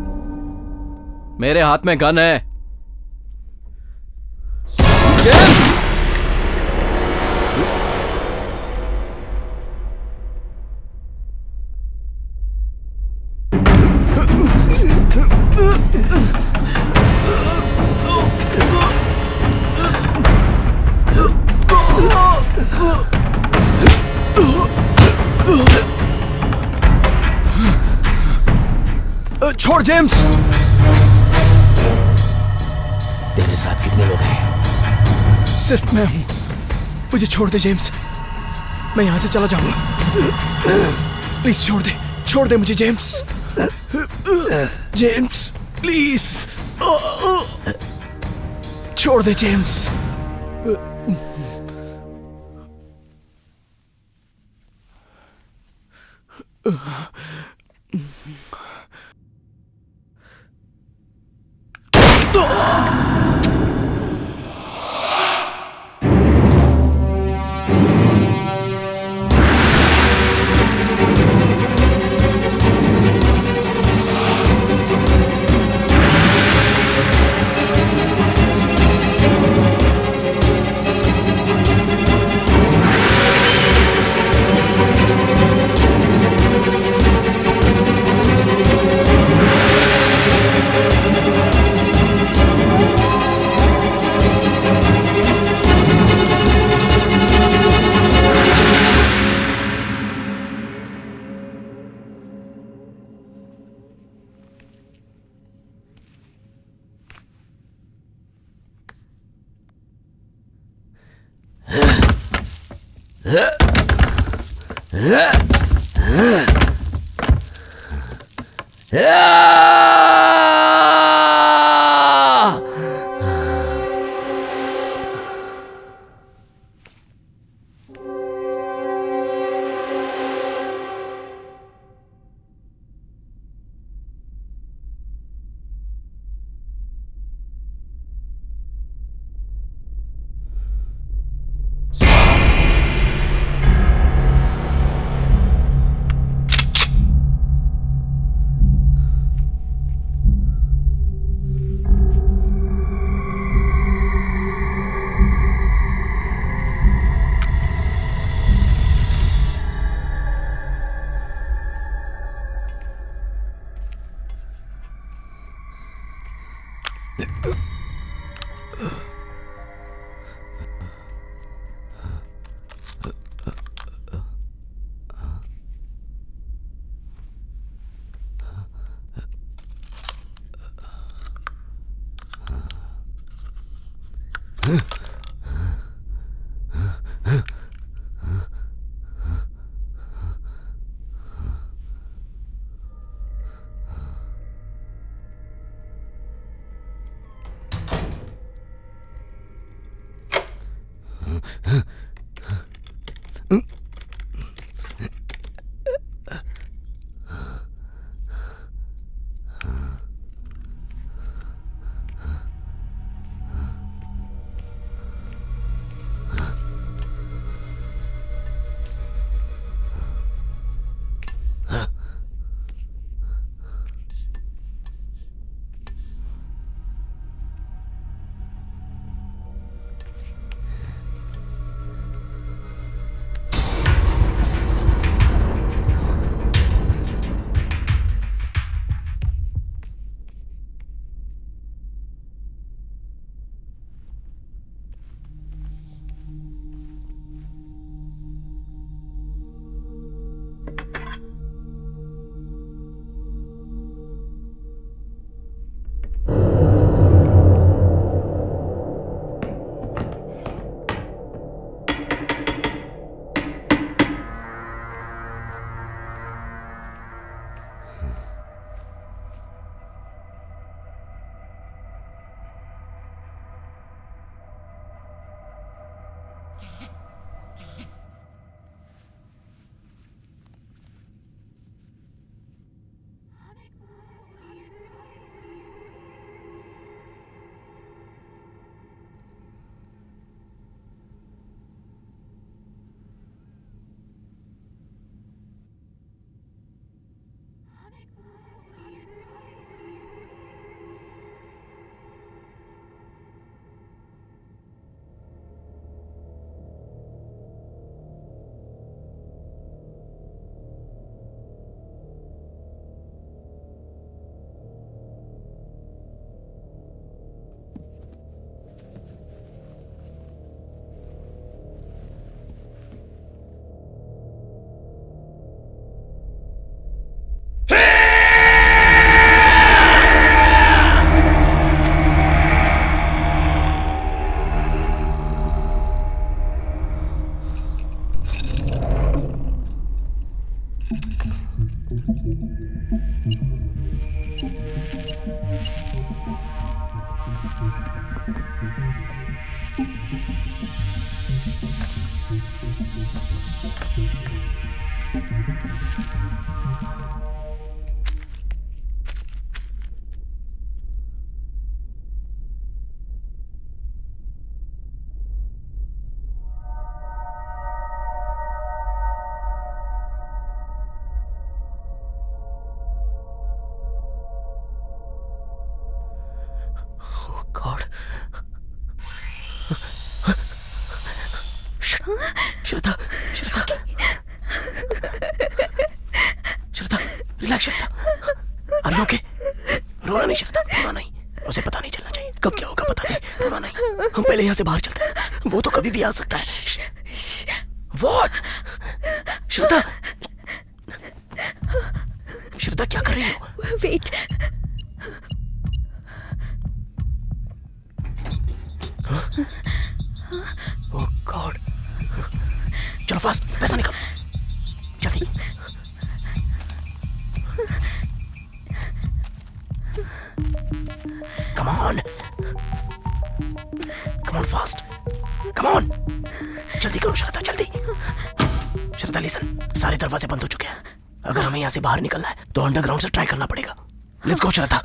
मेरे हाथ में गन है। जेम्स! छोड़ जेम्स। तेरे साथ कितने लोग हैं? सिर्फ मैं हूं, मुझे छोड़ दे जेम्स, मैं यहां से चला जाऊंगा। प्लीज छोड़ दे मुझे जेम्स। जेम्स प्लीज, छोड़ दे James. Shraddha, Shraddha, Shraddha, relax Shraddha. Are you okay? रोना नहीं श्रद्धा, रोना नहीं। उसे पता नहीं चलना चाहिए कब क्या होगा, पता नहीं, रोना नहीं। हम पहले यहाँ से बाहर चलते हैं, वो तो कभी भी आ सकता है। What? श्रद्धा, श्रद्धा क्या कर रही हो? वेट। ओह गॉड, चलो फास्ट, पैसा निकाल जल्दी। Come on, come on fast, come on, जल्दी करो श्रद्धा, जल्दी। श्रद्धा लिसन, सारे दरवाजे बंद हो चुके हैं। अगर हमें यहाँ से बाहर निकलना है तो अंडरग्राउंड से ट्राई करना पड़ेगा। लेट्स गो श्रद्धा।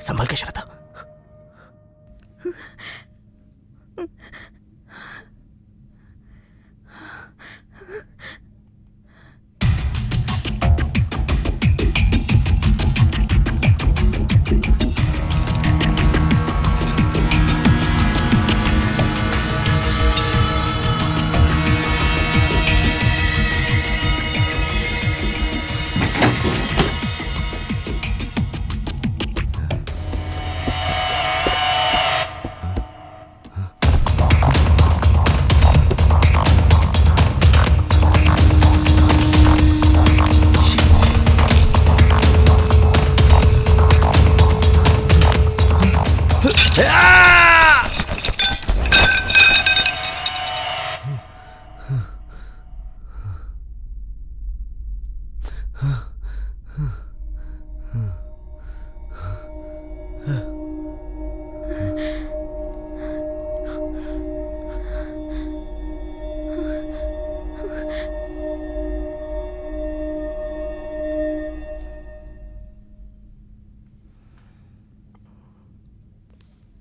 संभल के श्रद्धा।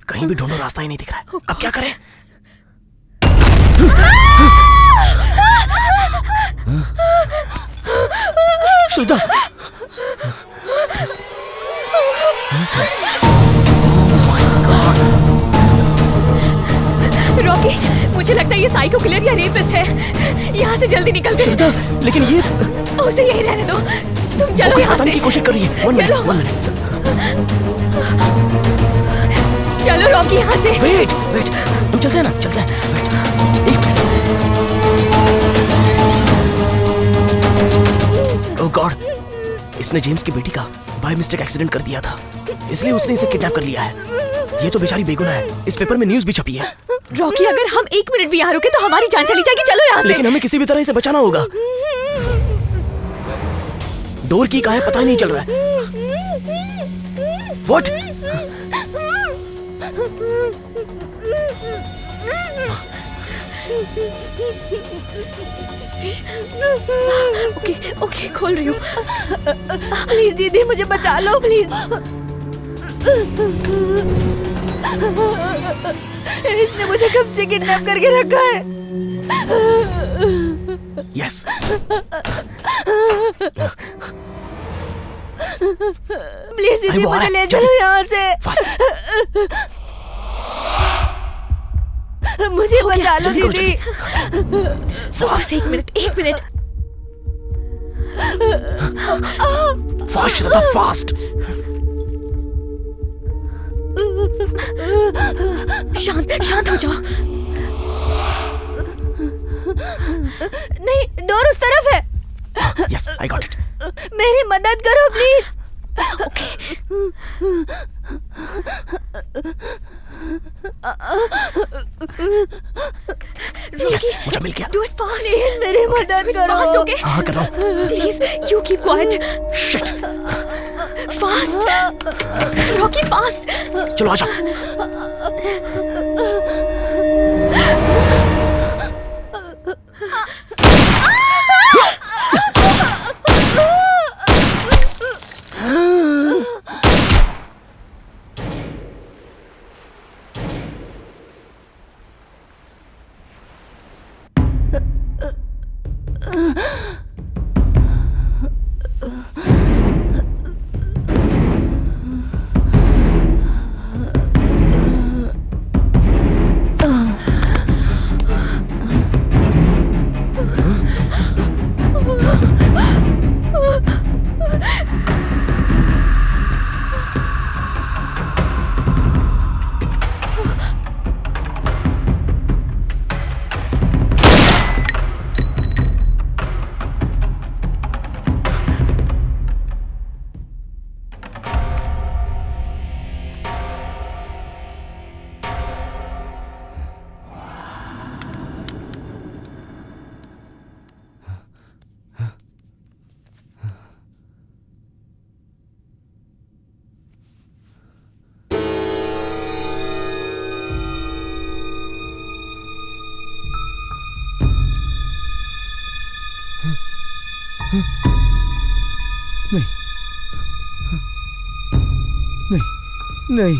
कहीं भी ढूंढो, रास्ता ही नहीं दिख रहा है। अब क्या करें? श्रद्धा, रॉकी, मुझे लगता है ये साइको किलर या रेपिस्ट है। यहाँ से जल्दी निकल गए। श्रद्धा, लेकिन ये उसे यही रहने दो। तुम चलो यहाँ बताने से। की कोशिश कर रही है। चलो। चलो रॉकी, यहाँ से। वेट, हम चलते हैं ना, चलते हैं। वेट, एक मिनट। ओह गॉड, इसने जेम्स की बेटी का बाय मिस्टेक एक्सीडेंट कर दिया था, इसलिए उसने इसे किडनैप कर लिया है। ये तो बेचारी बेगुनाह है। इस पेपर में न्यूज़ भी छपी है। रॉकी, अगर हम 1 मिनट भी यहाँ रुके तो हमारी जान चली जाएगी। चलो यहाँ से। लेकिन हमें किसी भी तरह इसे बचाना होगा। डोर की कहाँ है पता ही नहीं चल रहा है। What? ओके, खोल रही हूँ। प्लीज दीदी, मुझे बचा लो प्लीज। इसने मुझे कब से किडनैप करके रखा है। यस। प्लीज दीदी, मुझे ले चलो यहाँ से। मुझे बचा लो दीदी। बस एक मिनट, एक मिनट। फास्ट श्रद्धा, फास्ट। शांत शांत हो जाओ। नहीं, डोर उस तरफ है। Yes, I got it. मेरी मदद करो प्लीज। यस, मुझे मिल गया। Do it fast. प्लीज मेरी मदद करो। Fast, okay? हाँ, कर रहा हूँ। Please you keep quiet. Shit. Fast Rocky, fast. चलो आ जाओ। नहीं, नहीं,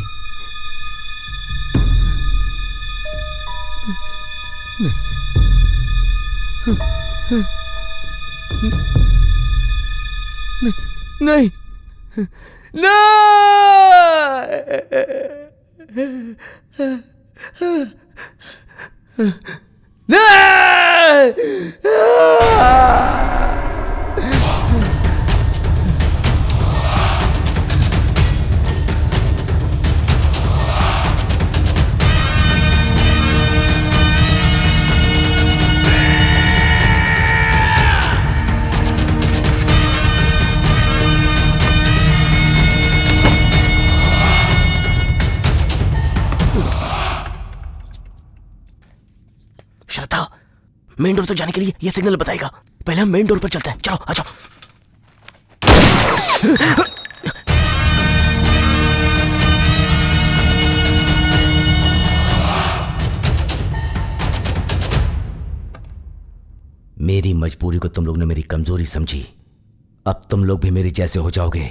श्रद्धा, मेन डोर तक जाने के लिए ये सिग्नल बताएगा। पहले हम मेन डोर पर चलते हैं। चलो आ जाओ। मेरी मजबूरी को तुम लोग ने मेरी कमजोरी समझी। अब तुम लोग भी मेरे जैसे हो जाओगे।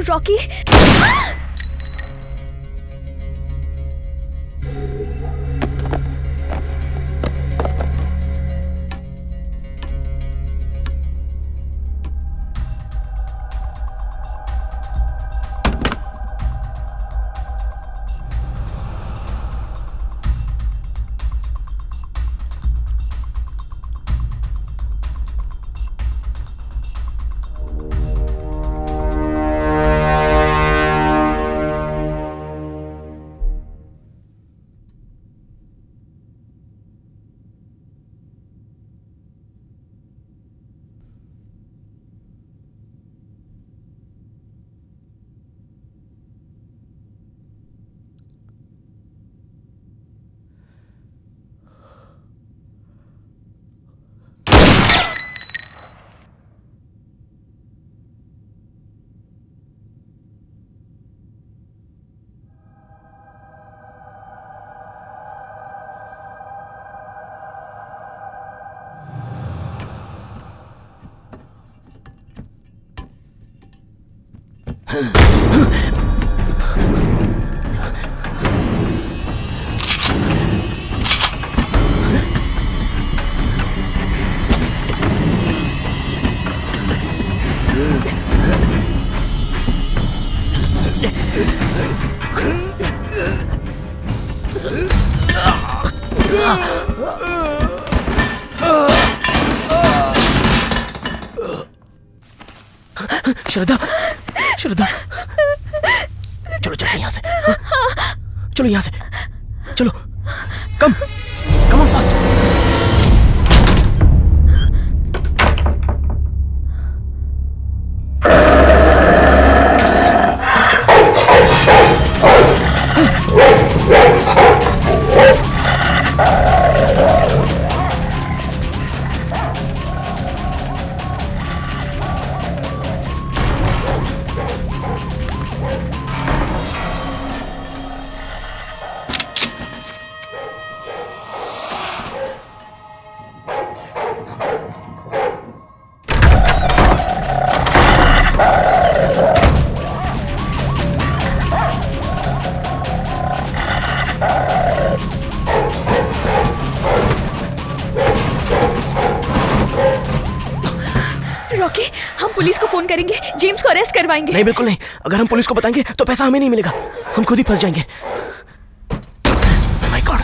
रॉकी, श्रद्धा, श्रद्धा, चलो चलते हैं यहाँ से। चलो यहाँ से, चलो, कम ऑन फास्ट। रॉकी, हम पुलिस को फोन करेंगे, जेम्स को अरेस्ट करवाएंगे। नहीं, बिल्कुल नहीं। अगर हम पुलिस को बताएंगे तो पैसा हमें नहीं मिलेगा, हम खुद ही फंस जाएंगे। My God.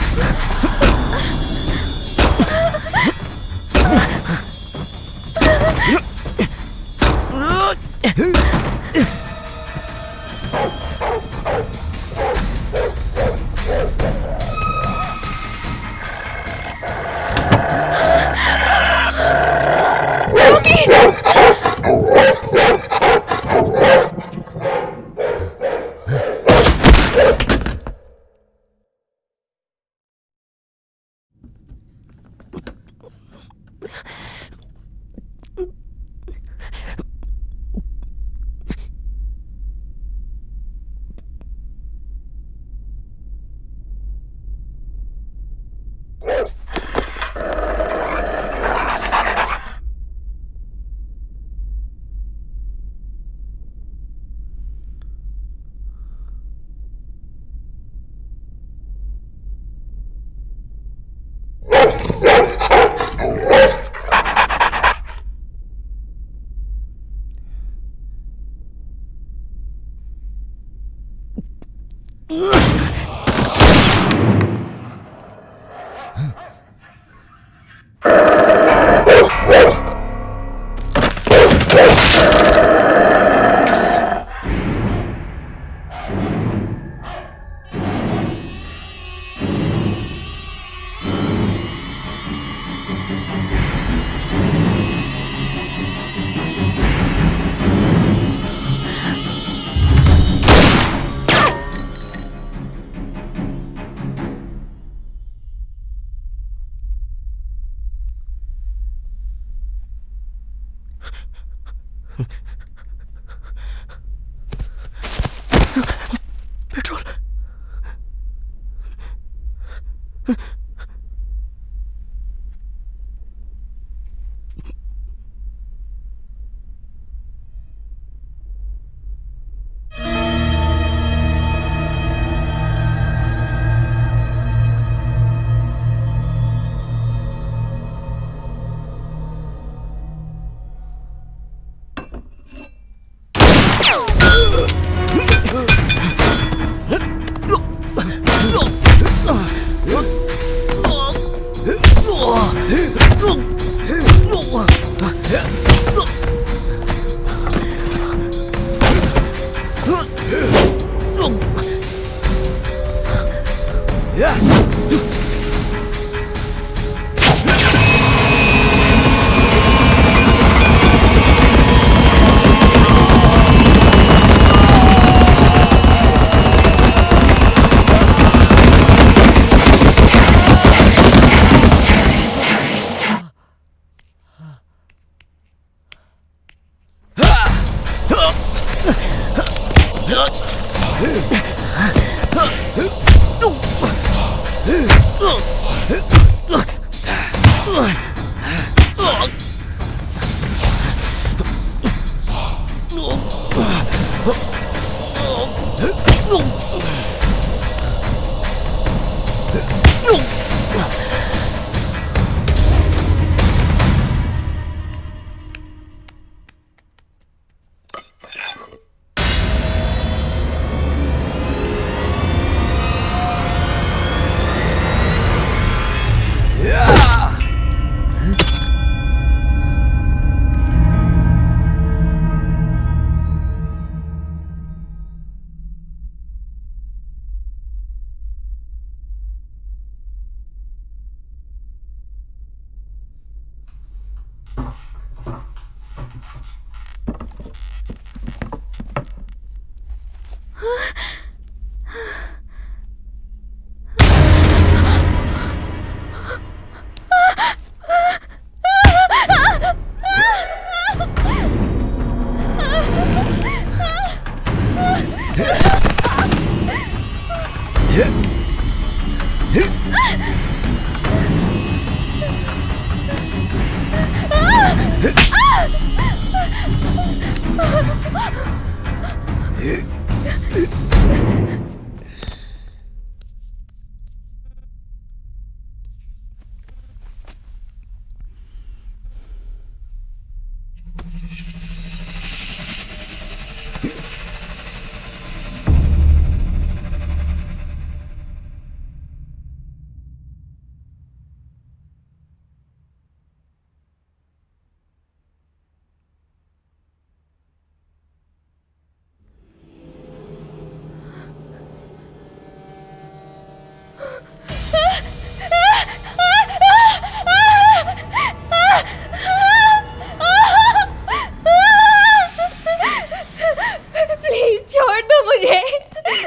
पेट्रोल।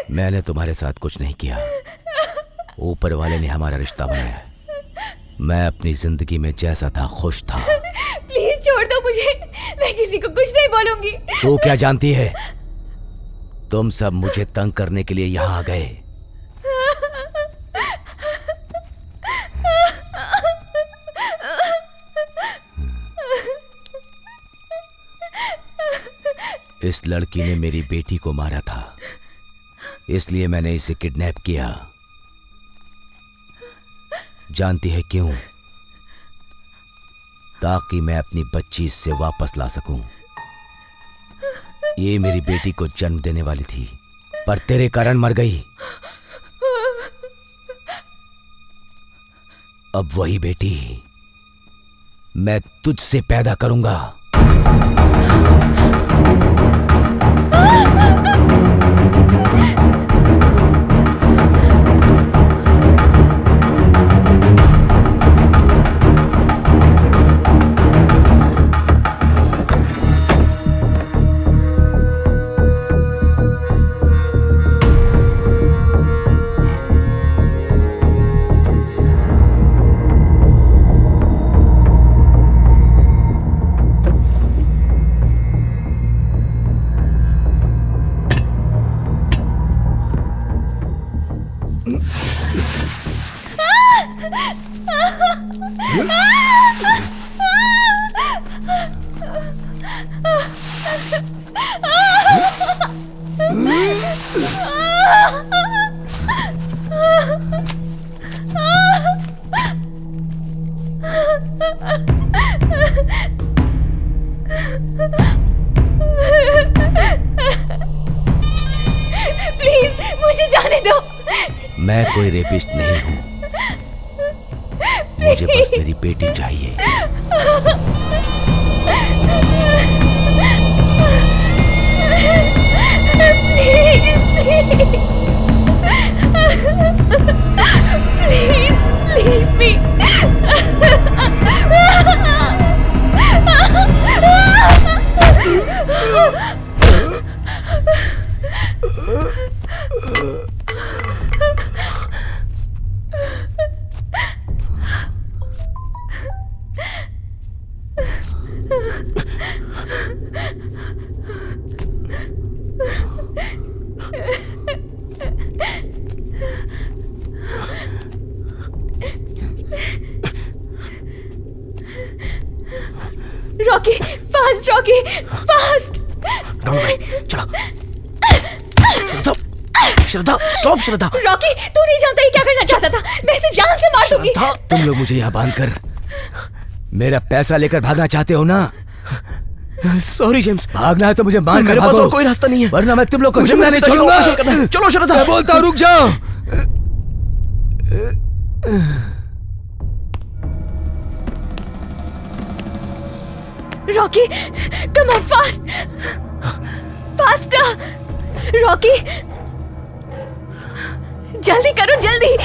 मैंने तुम्हारे साथ कुछ नहीं किया, ऊपर वाले ने हमारा रिश्ता बनाया। मैं अपनी जिंदगी में जैसा था खुश था। प्लीज छोड़ दो मुझे, मैं किसी को कुछ नहीं बोलूंगी। तू क्या जानती है? तुम सब मुझे तंग करने के लिए यहाँ आ गए। इस लड़की ने मेरी बेटी को मारा था, इसलिए मैंने इसे किडनैप किया। जानती है क्यों? ताकि मैं अपनी बच्ची इससे वापस ला सकूं। ये मेरी बेटी को जन्म देने वाली थी, पर तेरे कारण मर गई। अब वही बेटी मैं तुझसे पैदा करूंगा। प्लीज मुझे जाने दो। मैं कोई रेपिस्ट नहीं हूं, मुझे बस मेरी बेटी चाहिए। Please please leave me. Rocky fast, Rocky fast. चला। श्रद्धा स्टॉप। श्रद्धा, रॉकी तू नहीं जानता ये क्या करना चाहता था। मैं इसे जान से मार दूंगी। तुम लोग मुझे यहाँ बांधकर मेरा पैसा लेकर भागना चाहते हो ना? Sorry James. भागना है तो मुझे मार कर मेरे पास भागो, और कोई रास्ता नहीं है, वरना मैं तुम लोग को मुझे जिंदा नहीं छोड़ूंगा। चलो श्रद्धा। मैं बोलता हूँ रुक जाओ। Rocky come on fast, faster. Rocky जल्दी करो, जल्दी।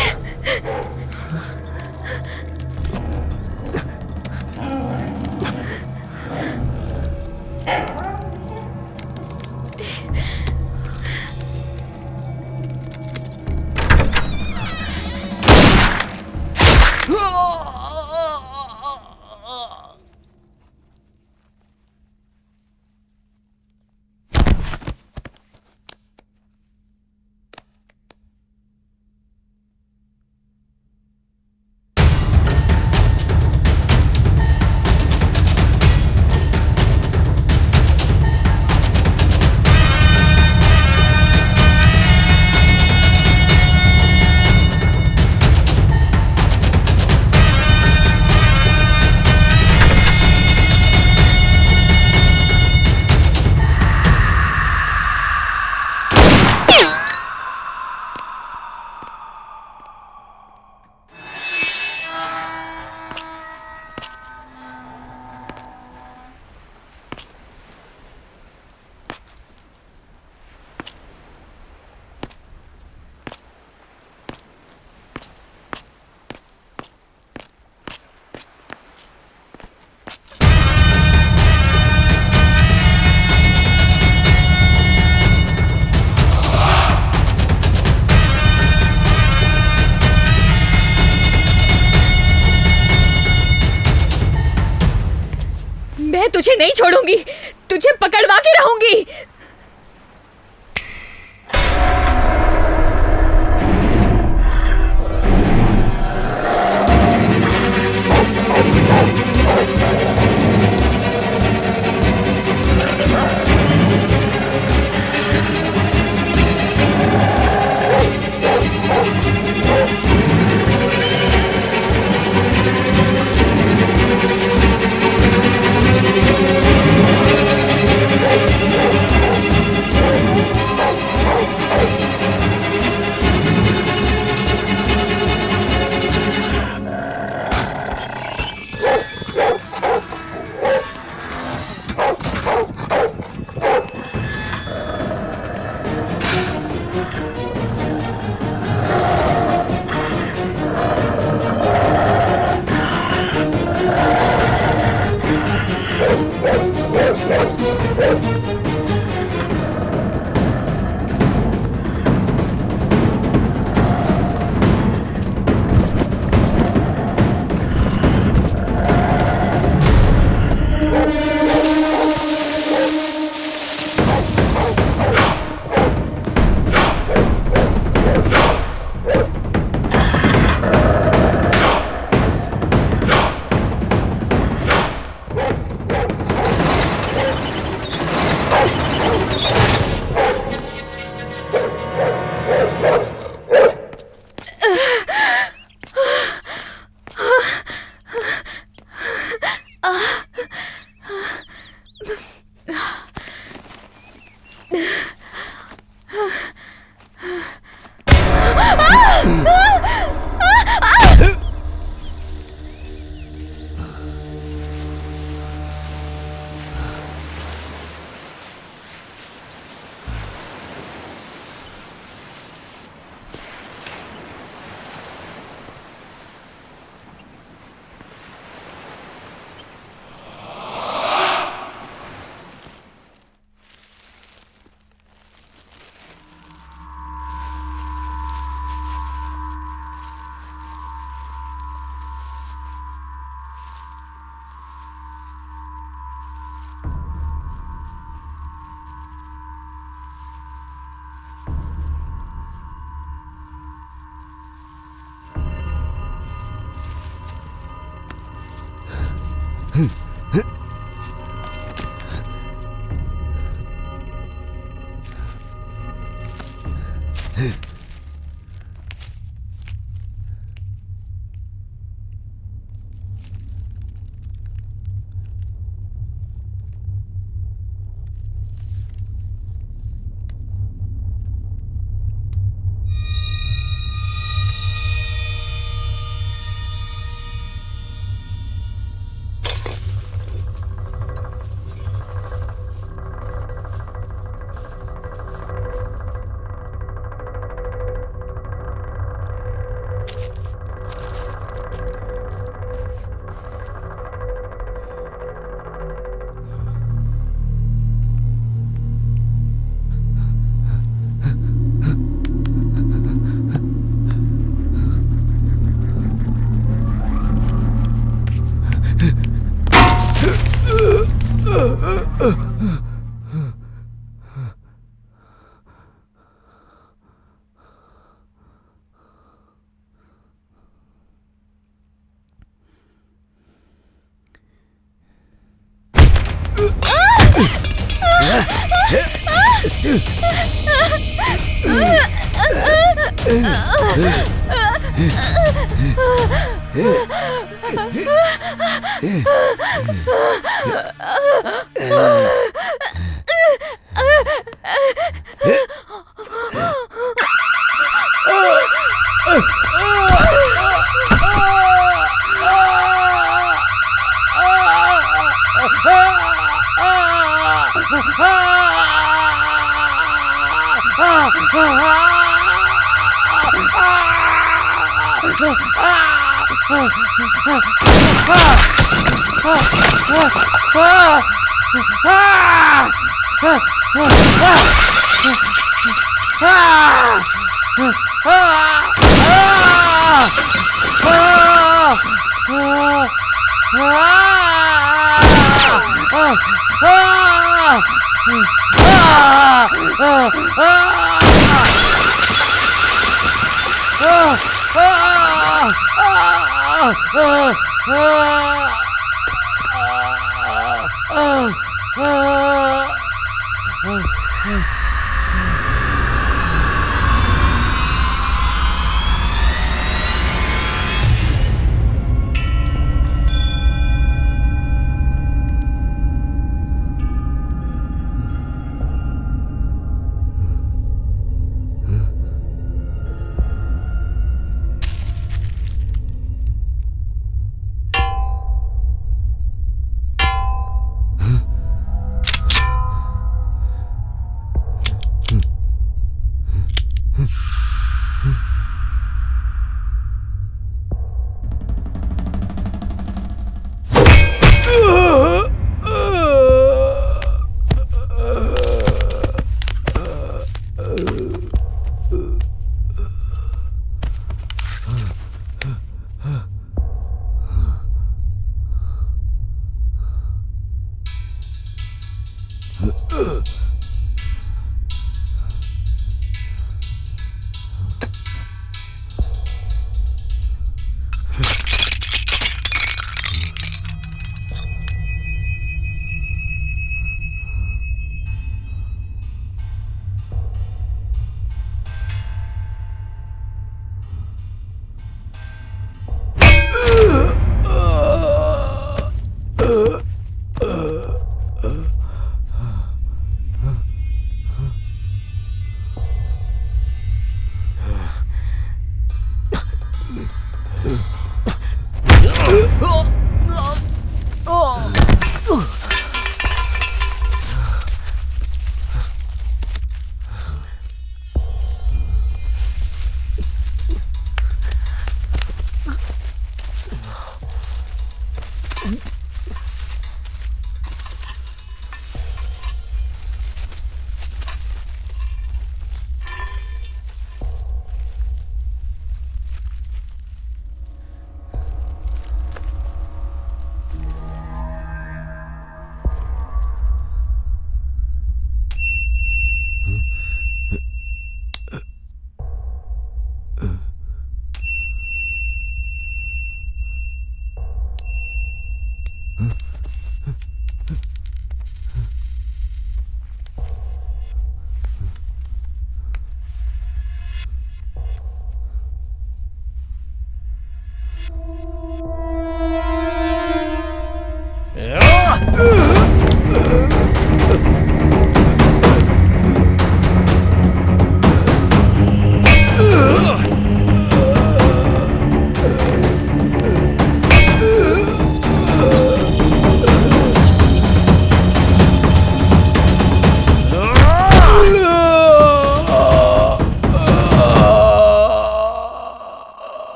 तुझे नहीं छोड़ूंगी, तुझे पकड़वा के रहूंगी।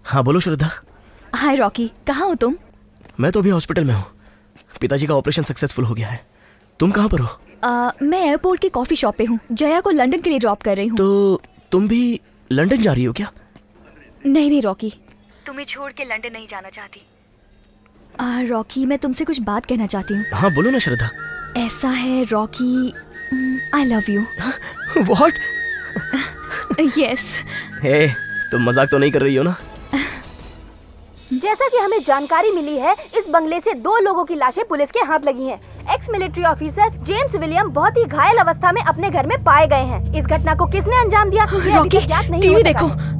हाँ बोलो श्रद्धा। हाय रॉकी, कहाँ हो तुम? मैं तो अभी हॉस्पिटल में हूँ। पिताजी का ऑपरेशन सक्सेसफुल हो गया है। तुम कहाँ पर हो? मैं एयरपोर्ट की कॉफी शॉप पे हूँ। जया को लंदन के लिए ड्रॉप कर रही हूँ। तो तुम भी लंदन जा रही हो क्या? नहीं नहीं रॉकी, तुम्हें छोड़ के लंदन नहीं जाना चाहती। रॉकी, मैं तुमसे कुछ बात कहना चाहती हूँ। हाँ बोलो ना श्रद्धा। ऐसा है Rocky, I love you. What? Yes. Hey, तुम मजाक तो नहीं कर रही हो ना? जैसा कि हमें जानकारी मिली है, इस बंगले से 2 लोगों की लाशें पुलिस के हाथ लगी हैं। Ex military officer James William बहुत ही घायल अवस्था में अपने घर में पाए गए हैं। इस घटना को किसने अंजाम दिया, ये अभी रॉकी, तक ज्ञात नहीं टीवी हो सका देखो। है।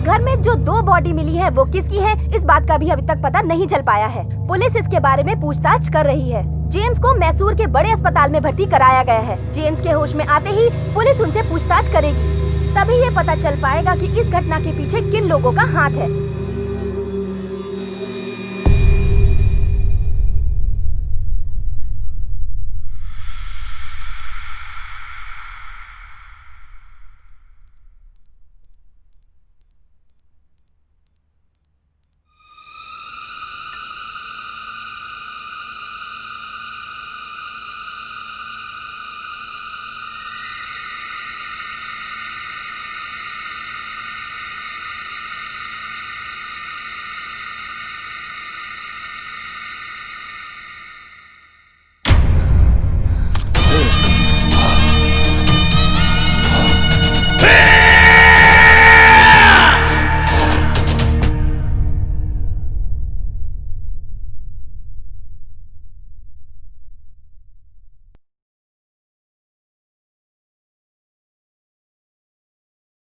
घर में जो 2 बॉडी मिली है वो किसकी है, इस बात का भी अभी तक पता नहीं चल पाया है। पुलिस इसके बारे में पूछताछ कर रही है। जेम्स को मैसूर के बड़े अस्पताल में भर्ती कराया गया है। जेम्स के होश में आते ही पुलिस उनसे पूछताछ करेगी, तभी ये पता चल पाएगा कि इस घटना के पीछे किन लोगों का हाथ है।